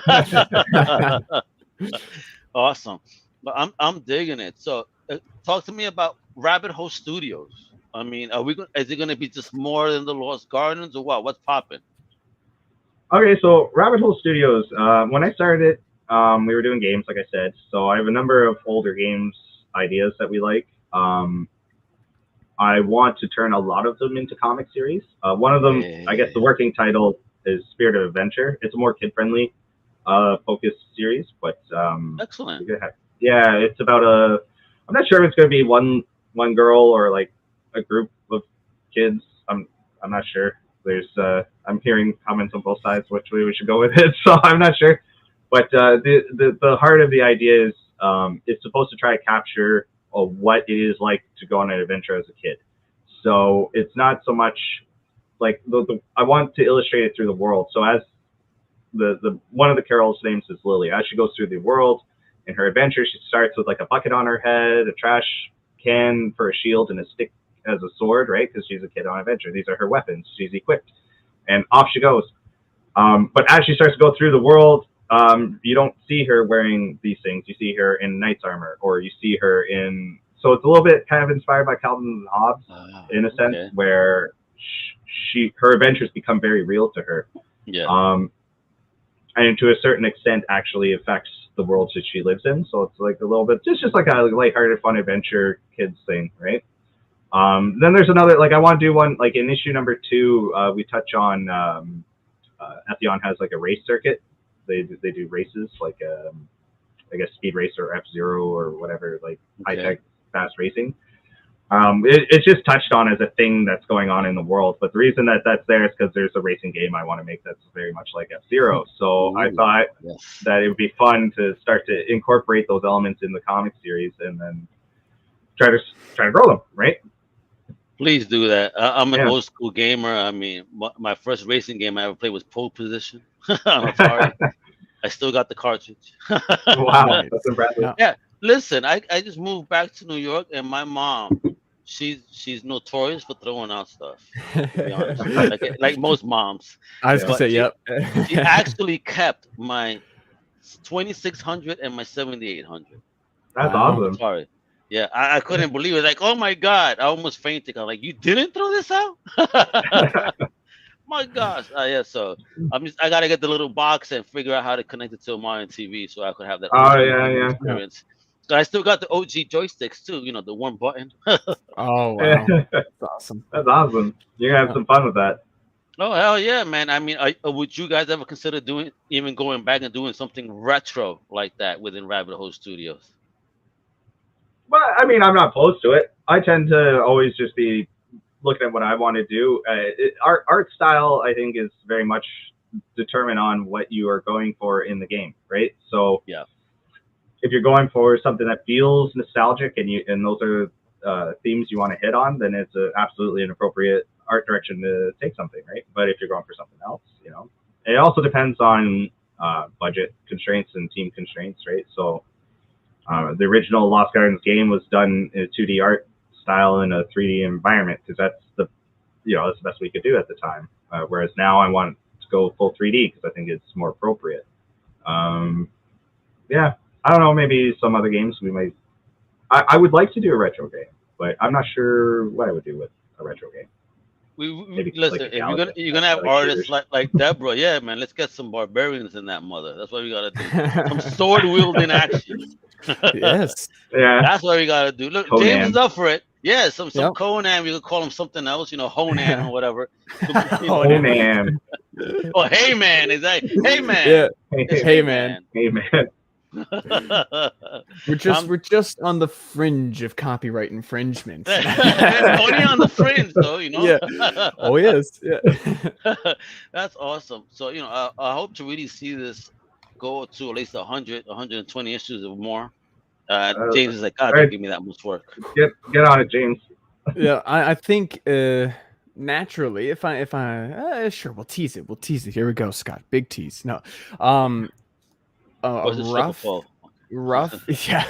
Awesome, but I'm digging it. So talk to me about Rabbit Hole Studios. I mean, is it going to be just more than the Lost Gardens, or what? What's popping? Okay, so Rabbit Hole Studios. When I started it, we were doing games, like I said. So I have a number of older games ideas that we like. I want to turn a lot of them into comic series. One of them, I guess the working title is Spirit of Adventure. It's a more kid-friendly focused series, but excellent. Yeah, it's about I'm not sure if it's going to be one girl or like a group of kids. I'm not sure. There's I'm hearing comments on both sides which way we should go with it, so I'm not sure. But the heart of the idea is it's supposed to try to capture what it is like to go on an adventure as a kid. So it's not so much like I want to illustrate it through the world. So as the one of the Carol's names is Lily. As she goes through the world in her adventure, she starts with like a bucket on her head, a trash can for a shield, and a stick as a sword, right? Because she's a kid on an adventure. These are her weapons. She's equipped, and off she goes. But as she starts to go through the world, you don't see her wearing these things. You see her in knight's armor, or you see her in. So it's a little bit kind of inspired by Calvin and Hobbes in a sense, where her adventures become very real to her. Yeah. And to a certain extent, actually affects the world that she lives in. So it's like a little bit, just like a lighthearted, fun adventure kids thing, right? Then there's another, like I want to do one, like in issue number 2, we touch on, Etheon has like a race circuit. They do races, like I guess Speed Racer or F-Zero or whatever, like high-tech fast racing. It's just touched on as a thing that's going on in the world. But the reason that that's there is because there's a racing game I want to make that's very much like F-Zero. So I thought that it would be fun to start to incorporate those elements in the comic series and then try to grow them, right? Please do that. I'm an old school gamer. I mean, my first racing game I ever played was Pole Position on Atari. I still got the cartridge. Wow, that's impressive. Yeah, listen, I just moved back to New York, and my mom, she's notorious for throwing out stuff. To be honest, like most moms. I was gonna say, yep. She actually kept my 2600 and my 7800. That's awesome. Sorry. Yeah, I couldn't believe it. Like, oh my God, I almost fainted. I'm like, you didn't throw this out? My gosh. Yeah, so I gotta get the little box and figure out how to connect it to a modern TV so I could have that experience. So I still got the OG joysticks too, the one button. Oh wow. That's awesome. That's awesome. You're gonna have some fun with that. Oh hell yeah, man. I mean, would you guys ever consider going back and doing something retro like that within Rabbit Hole Studios? But I mean, I'm not opposed to it. I tend to always just be looking at what I want to do. Art style, I think, is very much determined on what you are going for in the game, right? So if you're going for something that feels nostalgic and those are themes you want to hit on, then it's absolutely an appropriate art direction to take something, right? But if you're going for something else, it also depends on budget constraints and team constraints, right? So the original Lost Gardens game was done in a 2D art style in a 3D environment because that's the best we could do at the time. Whereas now I want to go full 3D because I think it's more appropriate. I don't know. Maybe some other games we might. I would like to do a retro game, but I'm not sure what I would do with a retro game. Listen, like if you're gonna have artists like Deborah, yeah, man, let's get some barbarians in that mother. That's what we gotta do. Some sword wielding action. Yes. Yeah. That's what we gotta do. Look, Conan. James is up for it. Yeah, some Conan. We could call him something else, Honan or whatever. Conan. Oh, hey man, is that? Hey man. Yeah. It's Hey man. Hey man. We're just on the fringe of copyright infringement. Only on the fringe, though, Yeah. Oh yes. Yeah. That's awesome. So I hope to really see this go to at least 100, 120 issues or more. James is like, God, don't give me that much work. Get on it, James. Yeah, I think naturally, if I sure we'll tease it. Here we go, Scott. Big tease. No, rough, yeah.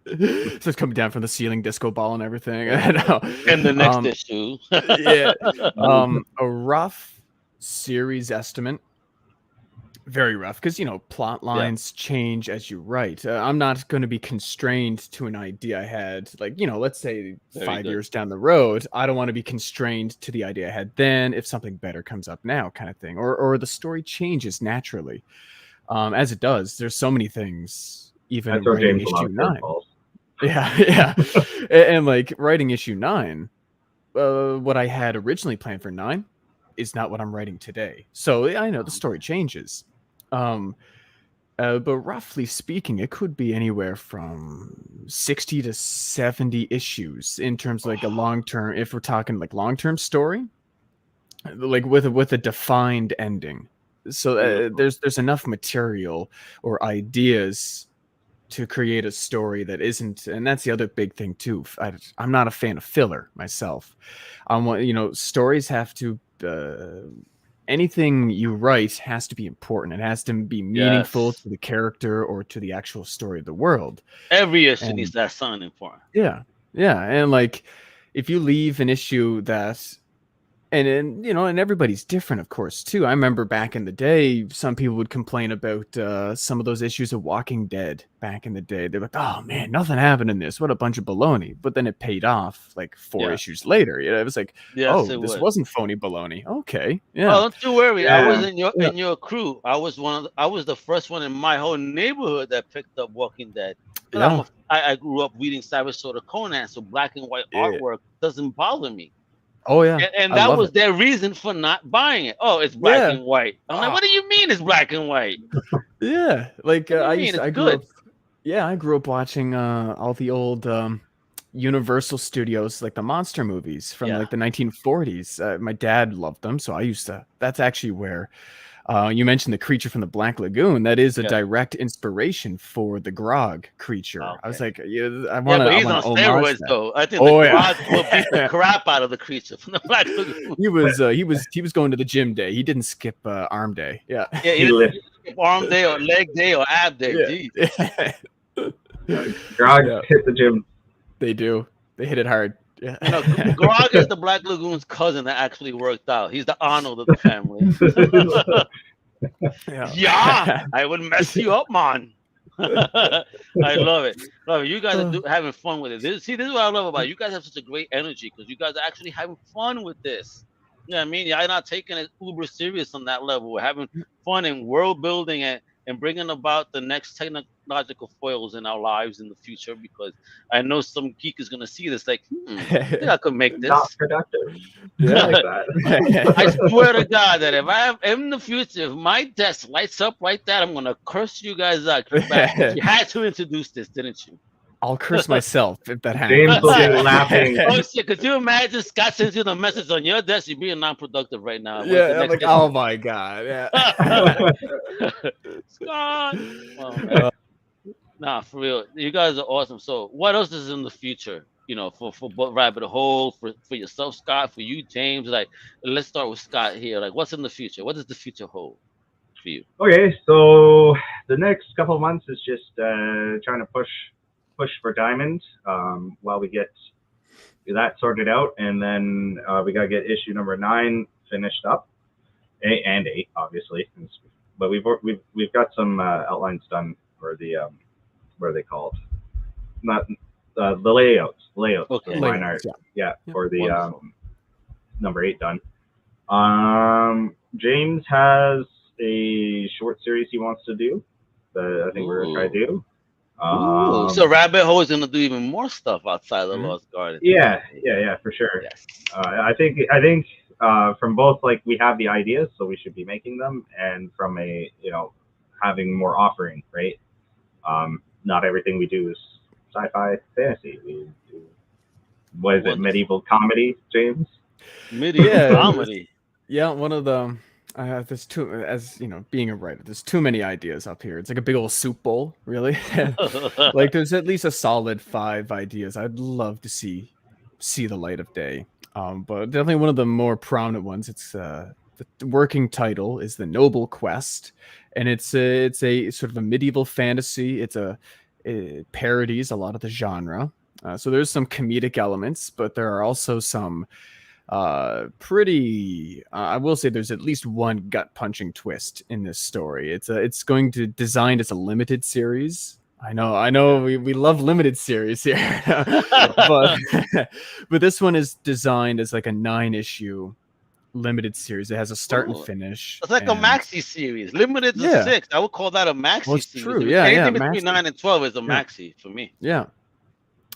So it's coming down from the ceiling, disco ball and everything. And the next issue, yeah, a rough series estimate. Very rough because plot lines change as you write. I'm not going to be constrained to an idea I had, let's say 5 years down the road. I don't want to be constrained to the idea I had then if something better comes up now, kind of thing, or the story changes naturally, as it does. There's so many things. Even in issue 9. Yeah. And like writing issue 9, what I had originally planned for 9 is not what I'm writing today. So I know the story changes. But roughly speaking, it could be anywhere from 60 to 70 issues in terms of like a long-term, if we're talking like long-term story, like with a defined ending. So there's enough material or ideas to create a story that isn't, and that's the other big thing too. I'm not a fan of filler myself. Stories have to, anything you write has to be important. It has to be meaningful to the character or to the actual story of the world. Every issue needs that sounding important. Yeah. And like, if you leave an issue that, and everybody's different, of course, too. I remember back in the day, some people would complain about some of those issues of Walking Dead back in the day. They're like, "Oh man, nothing happened in this. What a bunch of baloney!" But then it paid off like 4 issues later. It was like, this wasn't phony baloney. Okay, yeah. Well, don't you worry. I was in your crew. I was the first one in my whole neighborhood that picked up Walking Dead. Yeah. I grew up reading Savage Sword of Conan, so black and white artwork doesn't bother me. Oh yeah, and that was their reason for not buying it. Oh, it's black and white. I'm like, what do you mean it's black and white? Yeah, like I grew up watching all the old Universal Studios, like the monster movies from like the 1940s. My dad loved them, so I used to. That's actually where you mentioned the creature from the Black Lagoon. That is a direct inspiration for the Grog creature. Okay. I was like, I want to. But he's on steroids, though. I think the Grog will beat the crap out of the creature from the Black Lagoon. He was going to the gym day. He didn't skip arm day. Yeah, he didn't skip arm day or leg day or ab day. Grog hit the gym. They do. They hit it hard. Yeah. Grog is the Black Lagoon's cousin that actually worked out. He's the Arnold of the family. I would mess you up, man. I love it. You guys are having fun with it. This is what I love about it. You guys have such a great energy because you guys are actually having fun with this. You know what I mean? You're not taking it uber serious on that level. We're having fun and world building and bringing about the next technological foils in our lives in the future, because I know some geek is going to see this like, I think I could make this. Not productive. Yeah, like that. I swear to God that if I am in the future, if my desk lights up like that, I'm going to curse you guys out. You had to introduce this, didn't you? I'll curse myself if that happens. James will be laughing. Oh shit! Could you imagine Scott sends you the message on your desk? You're being non-productive right now. Yeah, I'm like, oh my God. Yeah. Scott. Oh, nah, for real. You guys are awesome. So, what else is in the future? For Rabbit Hole, for yourself, Scott, for you, James. Like, let's start with Scott here. Like, what's in the future? What does the future hold for you? Okay, so the next couple of months is just trying to push for Diamond while we get that sorted out, and then we gotta get issue number 9 finished up, and 8 obviously. But we've got some outlines done for the what are they called? Not the layouts. Okay. For line art. Yeah, for the number 8 done. James has a short series he wants to do that I think we're gonna try to do. So Rabbit Hole is gonna do even more stuff outside of the Lost Garden. Yeah, for sure. Yes. I think from both, like, we have the ideas, so we should be making them, and from a having more offering, right? Not everything we do is sci-fi fantasy. We do, what is it? Medieval comedy, James? Medieval comedy. Yeah, one of the. There's being a writer, there's too many ideas up here. It's like a big old soup bowl, really. Like, there's at least a solid 5 ideas I'd love to see the light of day. But definitely one of the more prominent ones. It's the working title is The Noble Quest, and it's a sort of a medieval fantasy. It parodies a lot of the genre. So there's some comedic elements, but there are also some I will say there's at least one gut punching twist in this story. It's going to designed as a limited series. I know we love limited series here. but this one is designed as like a 9-issue limited series. It has a start and finish. It's like a maxi series. Limited to 6. I would call that a maxi series. True. Anything between 9 and 12 is a maxi for me. Yeah.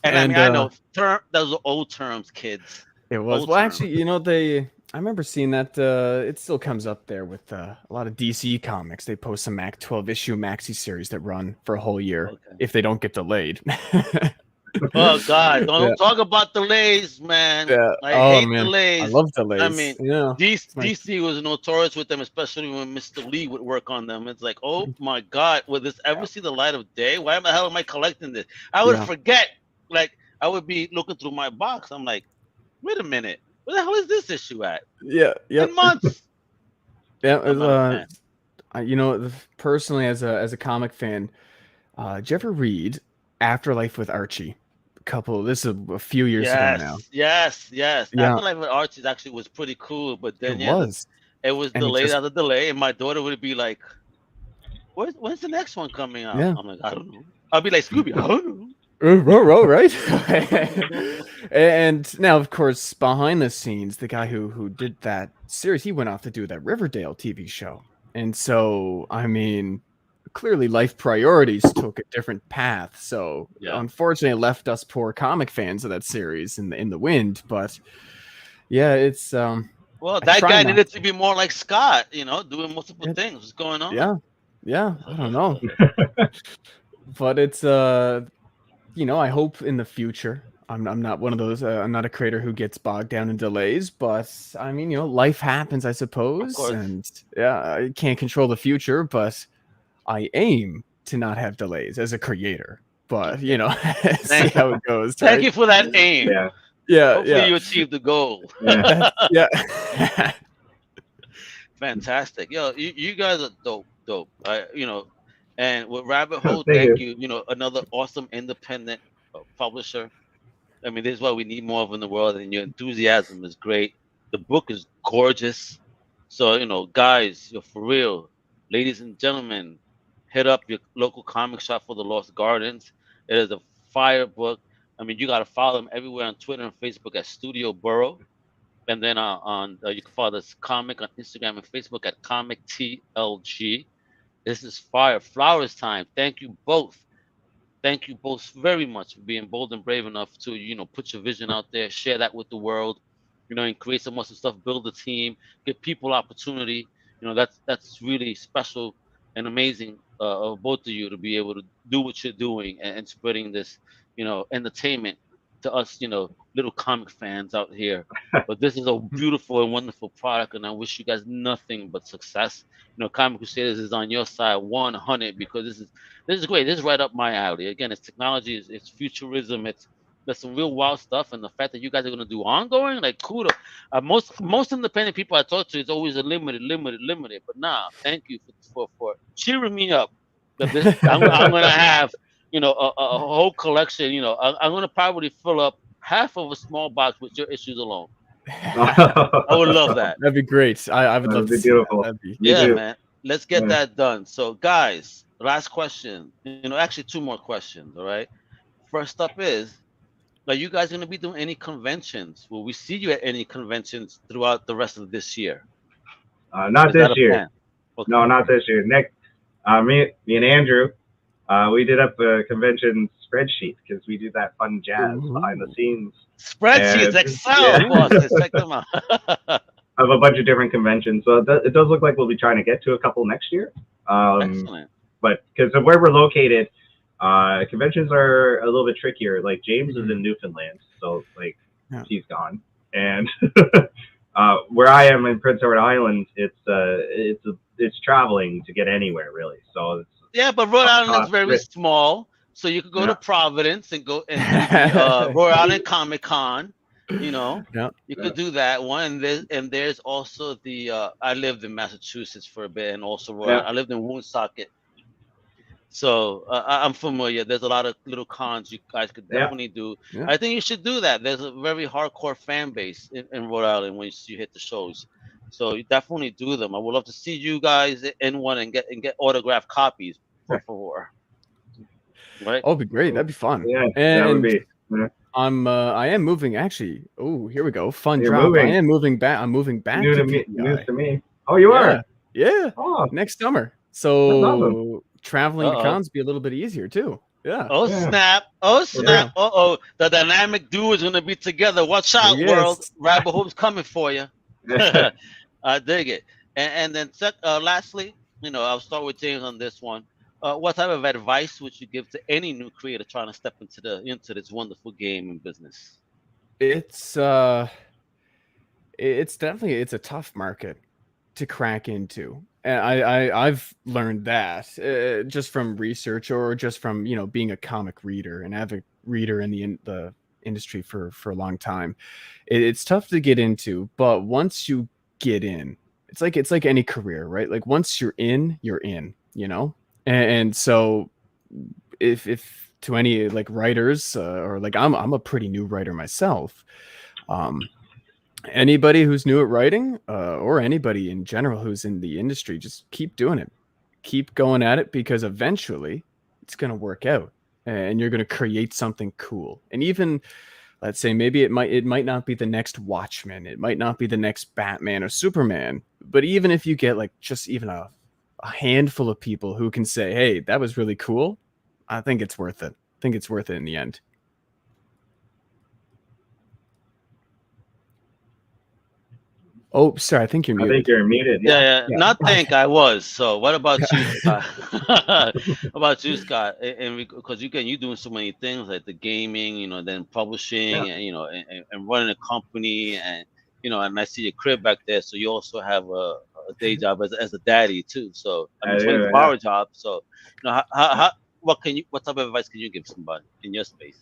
And I mean, I know those are old terms, kids. It was. Old Well, terms. actually, I remember seeing that it still comes up there with a lot of DC comics. They post some 12 issue maxi series that run for a whole year if they don't get delayed. Oh God! Don't talk about delays, man. Yeah. I hate delays. I love delays. I mean, yeah. DC was notorious with them, especially when Mr. Lee would work on them. It's like, oh my God, will this ever see the light of day? Why the hell am I collecting this? I would forget. Like, I would be looking through my box. I'm like, wait a minute, where the hell is this issue at? Yeah. 10 months. Yeah. Personally, as a comic fan, did you ever read Afterlife with Archie? This is a few years ago now. Yes. Yeah. Afterlife with Archie actually was pretty cool, but then it was delayed out of delay, and my daughter would be like, when's the next one coming out? Yeah. I'm like, I don't know. I'll be like, Scooby, I don't know. Right. And now, of course, behind the scenes, the guy who did that series, he went off to do that Riverdale TV show. And so, I mean, clearly life priorities took a different path. So unfortunately, it left us poor comic fans of that series in the wind. But yeah, it's well, that guy needed to be more like Scott, doing multiple things. What's going on? Yeah, I don't know. But it's I hope in the future. I'm not one of those. I'm not a creator who gets bogged down in delays, but I mean, life happens, I suppose, and I can't control the future, but I aim to not have delays as a creator. But see how it goes. Thank you for that aim. Yeah. Hopefully you achieve the goal. Yeah. Fantastic. Yo, you guys are dope. And with Rabbit Hole, thank you. Another awesome independent publisher. I mean, this is what we need more of in the world, and your enthusiasm is great. The book is gorgeous. So, guys, for real, ladies and gentlemen, hit up your local comic shop for The Lost Gardens. It is a fire book. I mean, you got to follow them everywhere on Twitter and Facebook at Studio Burrow. And then you can follow this comic on Instagram and Facebook at Comic TLG. This is fire. Flowers time. Thank you both. Thank you both very much for being bold and brave enough to, put your vision out there, share that with the world, and create some awesome stuff, build a team, give people opportunity. That's really special and amazing of both of you to be able to do what you're doing and spreading this, entertainment to us, little comic fans out here. But this is a beautiful and wonderful product, and I wish you guys nothing but success. Comic Crusaders is on your side 100 because this is great. This is right up my alley. Again, it's technology, it's futurism, there's some real wild stuff, and the fact that you guys are gonna do ongoing, like kudos. Most independent people I talk to, it's always a limited. But nah, thank you for cheering me up. That I'm gonna have a whole collection. I'm gonna probably fill up half of a small box with your issues alone. I would love that. That'd be great. I would love to see beautiful. That. Man. Let's get that done. So, guys, last question. Actually, two more questions. All right. First up is, are you guys going to be doing any conventions? Will we see you at any conventions throughout the rest of this year? Not this year. Okay. No, not this year. Nick, me and Andrew, we did up a convention spreadsheet because we do that fun jazz behind the scenes. Spreadsheets, Excel, bosses, check them out. Of a bunch of different conventions, so it does look like we'll be trying to get to a couple next year. Excellent. But because of where we're located, conventions are a little bit trickier. Like James is in Newfoundland, so he's gone, and where I am in Prince Edward Island, it's traveling to get anywhere really. So but Rhode Island is very small. So you could go to Providence and go and Rhode Island Comic Con. You could do that one. And there's also the I lived in Massachusetts for a bit, and also Rhode Island. I lived in Woonsocket, so I'm familiar. There's a lot of little cons you guys could definitely do. I think you should do that. There's a very hardcore fan base in Rhode Island when you hit the shows, so you definitely do them. I would love to see you guys in one and get autographed copies for. Right? Oh, it'd be great. That'd be fun. Yeah, and that would be. I am moving actually. Oh, here we go. Fun You're drop. Moving. I am moving back. I'm moving back News to me. Oh, you are? Yeah. Oh. Next summer. So traveling to cons be a little bit easier too. Yeah. Oh Yeah. snap! Oh snap! Uh-oh, the dynamic duo is gonna be together. Watch out, Yes. world! Rabbit Hole's coming for you. I dig it. And then lastly, I'll start with James on this one. What type of advice would you give to any new creator trying to step into this wonderful game and business? It's definitely it's a tough market to crack into. And I've learned that just from research or just from being a comic reader, an avid reader in the industry for a long time. It's tough to get into, but once you get in, it's like any career, right? Like once you're in, and so if to any like writers or like I'm a pretty new writer myself. Anybody who's new at writing or anybody in general who's in the industry, just keep doing it, keep going at it, because eventually it's going to work out and you're going to create something cool. And even let's say maybe it might not be the next Watchmen, it might not be the next Batman or Superman, but even if you get like just even a handful of people who can say, hey, that was really cool, I think it's worth it. I think it's worth it in the end. Oh, sorry. I think you're muted. I think you're muted. Yeah. Not think I was. So what about you, Scott? What about you, Scott? And because you're doing so many things like the gaming, then publishing, and running a company, and and I see your crib back there. So you also have a day job as a daddy too. So I mean, 24-hour job. So what type of advice can you give somebody in your space?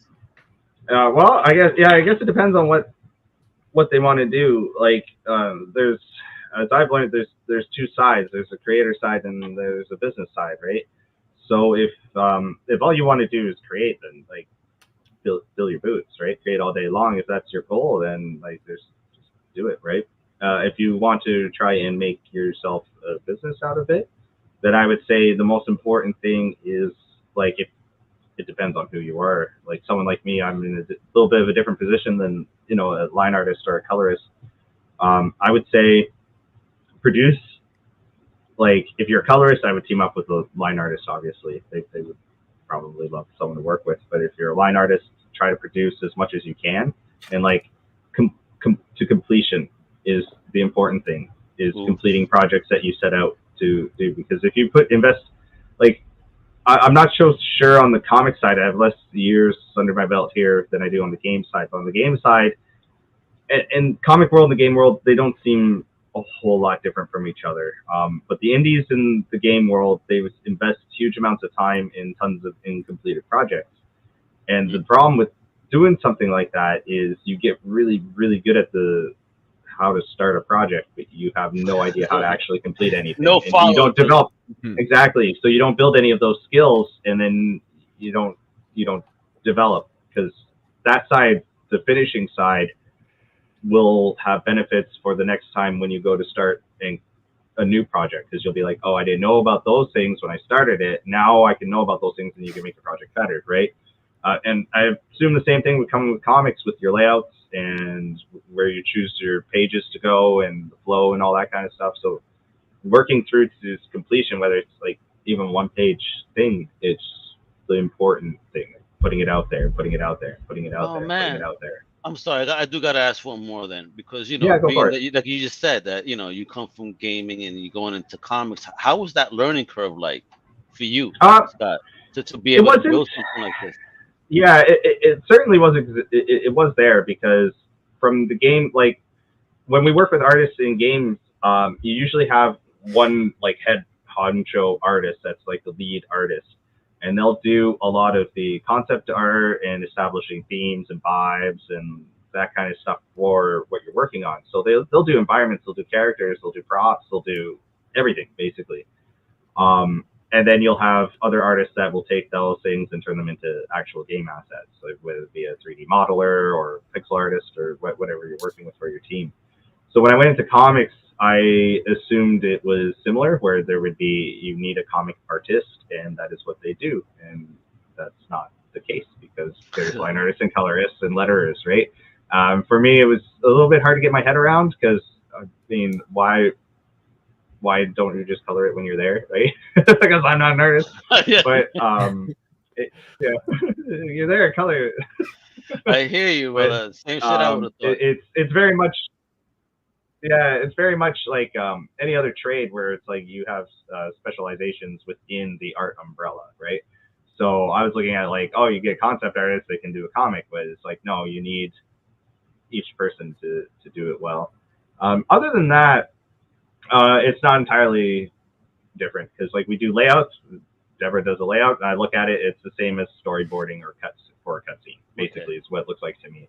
Well, I guess it depends on what they want to do. Like there's, as I've learned, there's two sides. There's a creator side and there's a business side, right? So if all you want to do is create, then like fill your boots, right? Create all day long. If that's your goal, then like just do it, right? If you want to try and make yourself a business out of it, then I would say the most important thing is like if it depends on who you are. Like someone like me, I'm in a little bit of a different position than a line artist or a colorist. I would say produce. Like if you're a colorist, I would team up with a line artist. Obviously, they would probably love someone to work with. But if you're a line artist, try to produce as much as you can, and like to completion is the important thing. Is completing projects that you set out to do. Because if you invest, like I'm not so sure on the comic side. I have less years under my belt here than I do on the game side. But on the game side, and comic world and the game world, they don't seem a whole lot different from each other. But the indies in the game world, they invest huge amounts of time in tons of incompleted projects. And the problem with doing something like that is you get really, really good at how to start a project, but you have no idea how to actually complete anything. No follow. You don't develop exactly. So you don't build any of those skills, and then you don't develop, because that side, the finishing side, will have benefits for the next time when you go to start a new project, because you'll be like, oh, I didn't know about those things when I started it. Now I can know about those things, and you can make the project better, right? And I assume the same thing would come with comics, with your layouts and where you choose your pages to go and the flow and all that kind of stuff. So working through to this completion, whether it's like even one page thing, it's the important thing. Putting it out there, putting it out there, putting it out there, putting it out there. I'm sorry, I do gotta ask one more then, because like you just said that you come from gaming and you're going into comics. How was that learning curve like for you, Scott, to be able to build something like this? Yeah, it certainly was. It was there, because from the game, like when we work with artists in games, you usually have one like head honcho artist that's like the lead artist, and they'll do a lot of the concept art and establishing themes and vibes and that kind of stuff for what you're working on. So they'll do environments, they'll do characters, they'll do props, they'll do everything basically. And then you'll have other artists that will take those things and turn them into actual game assets, like whether it be a 3D modeler or pixel artist or whatever you're working with for your team. So when I went into comics, I assumed it was similar, where there would be, you need a comic artist, and that is what they do. And that's not the case, because there's line artists and colorists and letterers, right? For me, it was a little bit hard to get my head around, because I mean, why don't you just color it when you're there, right? Because I'm not an artist. Yeah. But Yeah, you're there, color. I hear you, brother. Same shit I would have thought. It's very much. Yeah, it's very much like any other trade where it's like you have specializations within the art umbrella, right? So I was looking at like, oh, you get concept artists, they can do a comic, but it's like, no, you need each person to do it well. Other than that, it's not entirely different because like we do layouts. Deborah does a layout, and I look at it. It's the same as storyboarding or cuts for a cutscene. Basically, is what it looks like to me.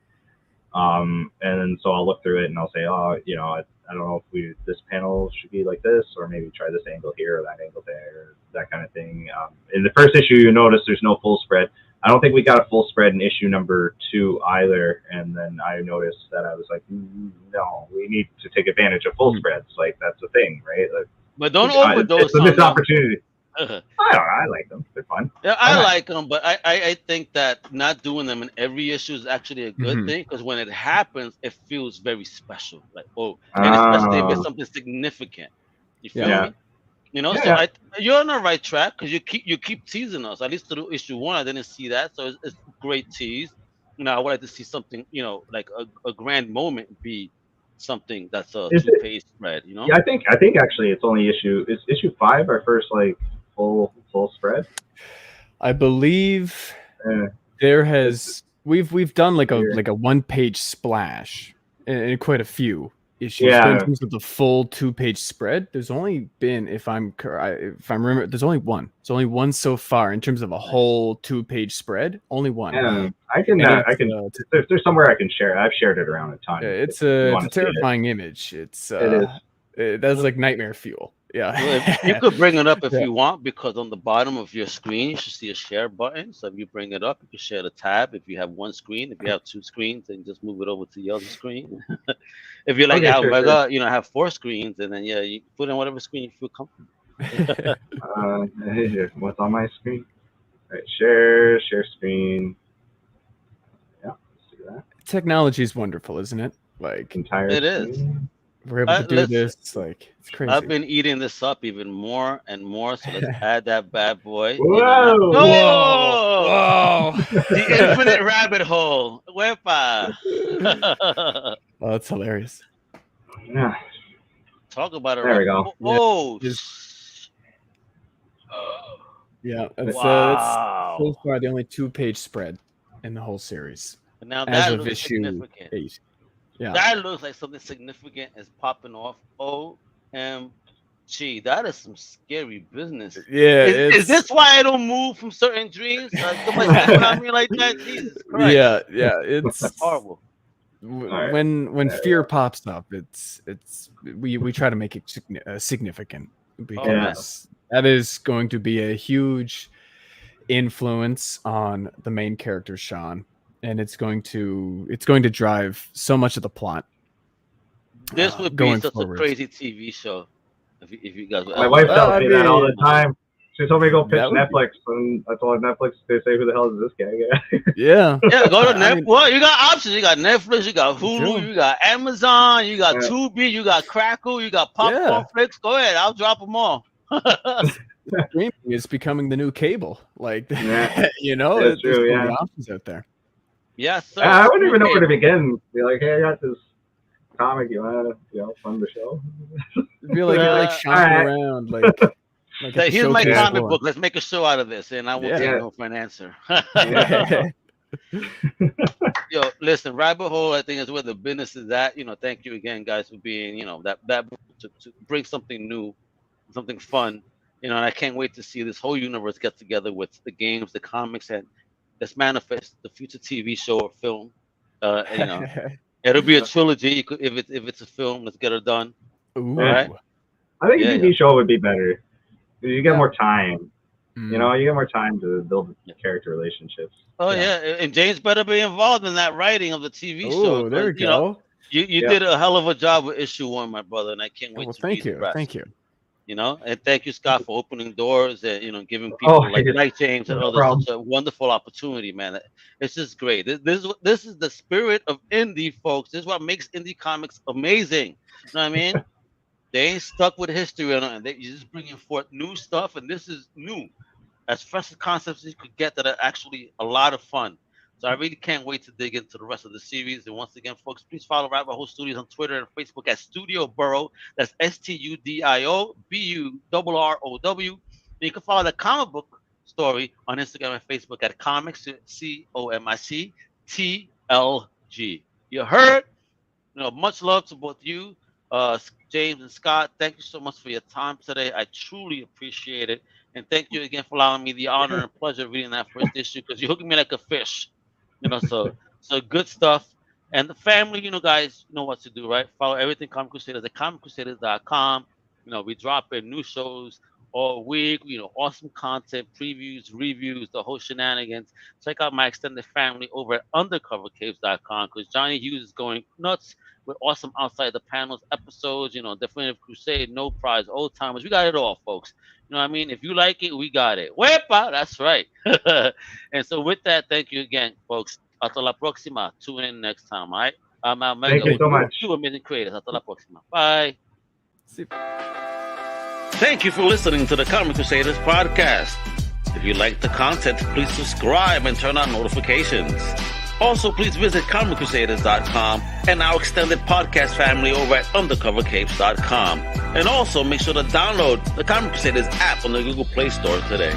And then so I'll look through it and I'll say, oh, you know, I don't know if this panel should be like this, or maybe try this angle here or that angle there, that kind of thing. In the first issue, you notice there's no full spread. I don't think we got a full spread in issue number 2 either. And then I noticed that I was like, no, we need to take advantage of full spreads. Like that's a thing, right? Like, but don't overdose. It's a missed opportunity. I don't know. I like them. They're fun. Yeah, I like them, but I think that not doing them in every issue is actually a good thing because when it happens, it feels very special. Like, oh, and especially if it's something significant. You feel me? You know, so you're on the right track because you keep teasing us. At least through issue 1, I didn't see that, so it's great tease. You know, I would like to see something, you know, like a grand moment be something that's a 2-page spread. You know? Yeah, I think actually it's only issue 5 our first like full spread. I believe there has we've done like a 1-page splash in quite a few issues. But in terms of the full 2-page spread, there's only been, if I remember, there's only one. There's only one so far in terms of a whole 2-page spread. Only one. Yeah, I can. If there's somewhere I can share it. I've shared it around a ton. It's a terrifying image. It is. That's like nightmare fuel. Yeah. Well, you could bring it up if you want, because on the bottom of your screen you should see a share button. So if you bring it up, you can share the tab. If you have one screen, if you have 2 screens, then just move it over to the other screen. If you like you know, have 4 screens, and then you put in whatever screen you feel comfortable. What's on my screen? All right, share screen. Yeah, let's do that. Technology is wonderful, isn't it? Like entire. It is. We're able to do this. It's like it's crazy. I've been eating this up even more and more. So let's add that bad boy. Whoa! Whoa! The infinite rabbit hole. Wepa. Oh, that's hilarious. Yeah. Talk about it. There we go. Oh. Yeah. It's Wow. so far the only 2-page spread in the whole series. And now as that of looks issue significant. 8. Yeah. That looks like something significant is popping off. OMG. That is some scary business. Yeah. Is this why I don't move from certain dreams? Somebody stepping on me like that? Jesus Christ. Yeah. It's horrible. When fear pops up, we try to make it significant, because that is going to be a huge influence on the main character, Sean. And it's going to drive so much of the plot. This would be such a crazy TV show if you guys. My wife tells me that all the time. She told me to go pitch Netflix, and I told Netflix, they say, "Who the hell is this guy?" Yeah. Yeah, go to Netflix. Well, you got options. You got Netflix, you got Hulu, you got Amazon, you got Tubi, you got Crackle, you got Popcorn Flicks. Go ahead, I'll drop them all. Streaming is becoming the new cable. Like, you know, that's there's true, many options out there. Yes, sir. I wouldn't even know where to begin. Be like, hey, I got this comic. You want to, fund the show? Feel like you're like shopping around, like here's my comic book. Let's make a show out of this, and I will take no for an answer. Yo, listen, rabbit hole, I think, is where the business is at. You know, thank you again, guys, for being, that to bring something new, something fun. You know, and I can't wait to see this whole universe get together with the games, the comics, and let's manifest the future TV show or film. It'll be a trilogy. If it's a film, let's get it done. Ooh. Right? I think a TV show would be better. You get more time. You get more time to build character relationships. Oh yeah, and James better be involved in that writing of the TV show. Oh, there we go. You did a hell of a job with issue 1, my brother, and I can't wait to read the rest. Thank you. And thank you, Scott, for opening doors and giving people like James and others such a wonderful opportunity, man. It's just great. This is the spirit of indie, folks. This is what makes indie comics amazing. You know what I mean? They ain't stuck with history or nothing. You're just bringing forth new stuff, and this is new. as fresh concepts as you could get that are actually a lot of fun. So I really can't wait to dig into the rest of the series. And once again, folks, please follow Rabbit Hole Studios on Twitter and Facebook at Studio Burrow. That's STUDIO BURROW. You can follow the comic book story on Instagram and Facebook at comics COMICTLG. You heard? Much love to both you, James and Scott. Thank you so much for your time today. I truly appreciate it. And thank you again for allowing me the honor and pleasure of reading that first issue, because you're hooking me like a fish. So good stuff. And the family, guys, you know what to do, right? Follow everything Comic Crusaders at comiccrusaders.com. We drop in new shows all week, awesome content, previews, reviews, the whole shenanigans. Check out my extended family over at undercovercapes.com, because Johnny Hughes is going nuts with awesome outside the panels episodes, Definitive Crusade, No Prize, Old Timers. We got it all, folks. You know what I mean? If you like it, we got it. Wepa! That's right. And so with that, thank you again, folks. Hasta la próxima. Tune in next time, all right? I'm Al Mega. Thank you so much. You amazing creators. Hasta la próxima. Bye. See. Thank you for listening to the Comic Crusaders podcast. If you like the content, please subscribe and turn on notifications. Also, please visit comiccrusaders.com and our extended podcast family over at undercovercapes.com. And also, make sure to download the Comic Crusaders app on the Google Play Store today.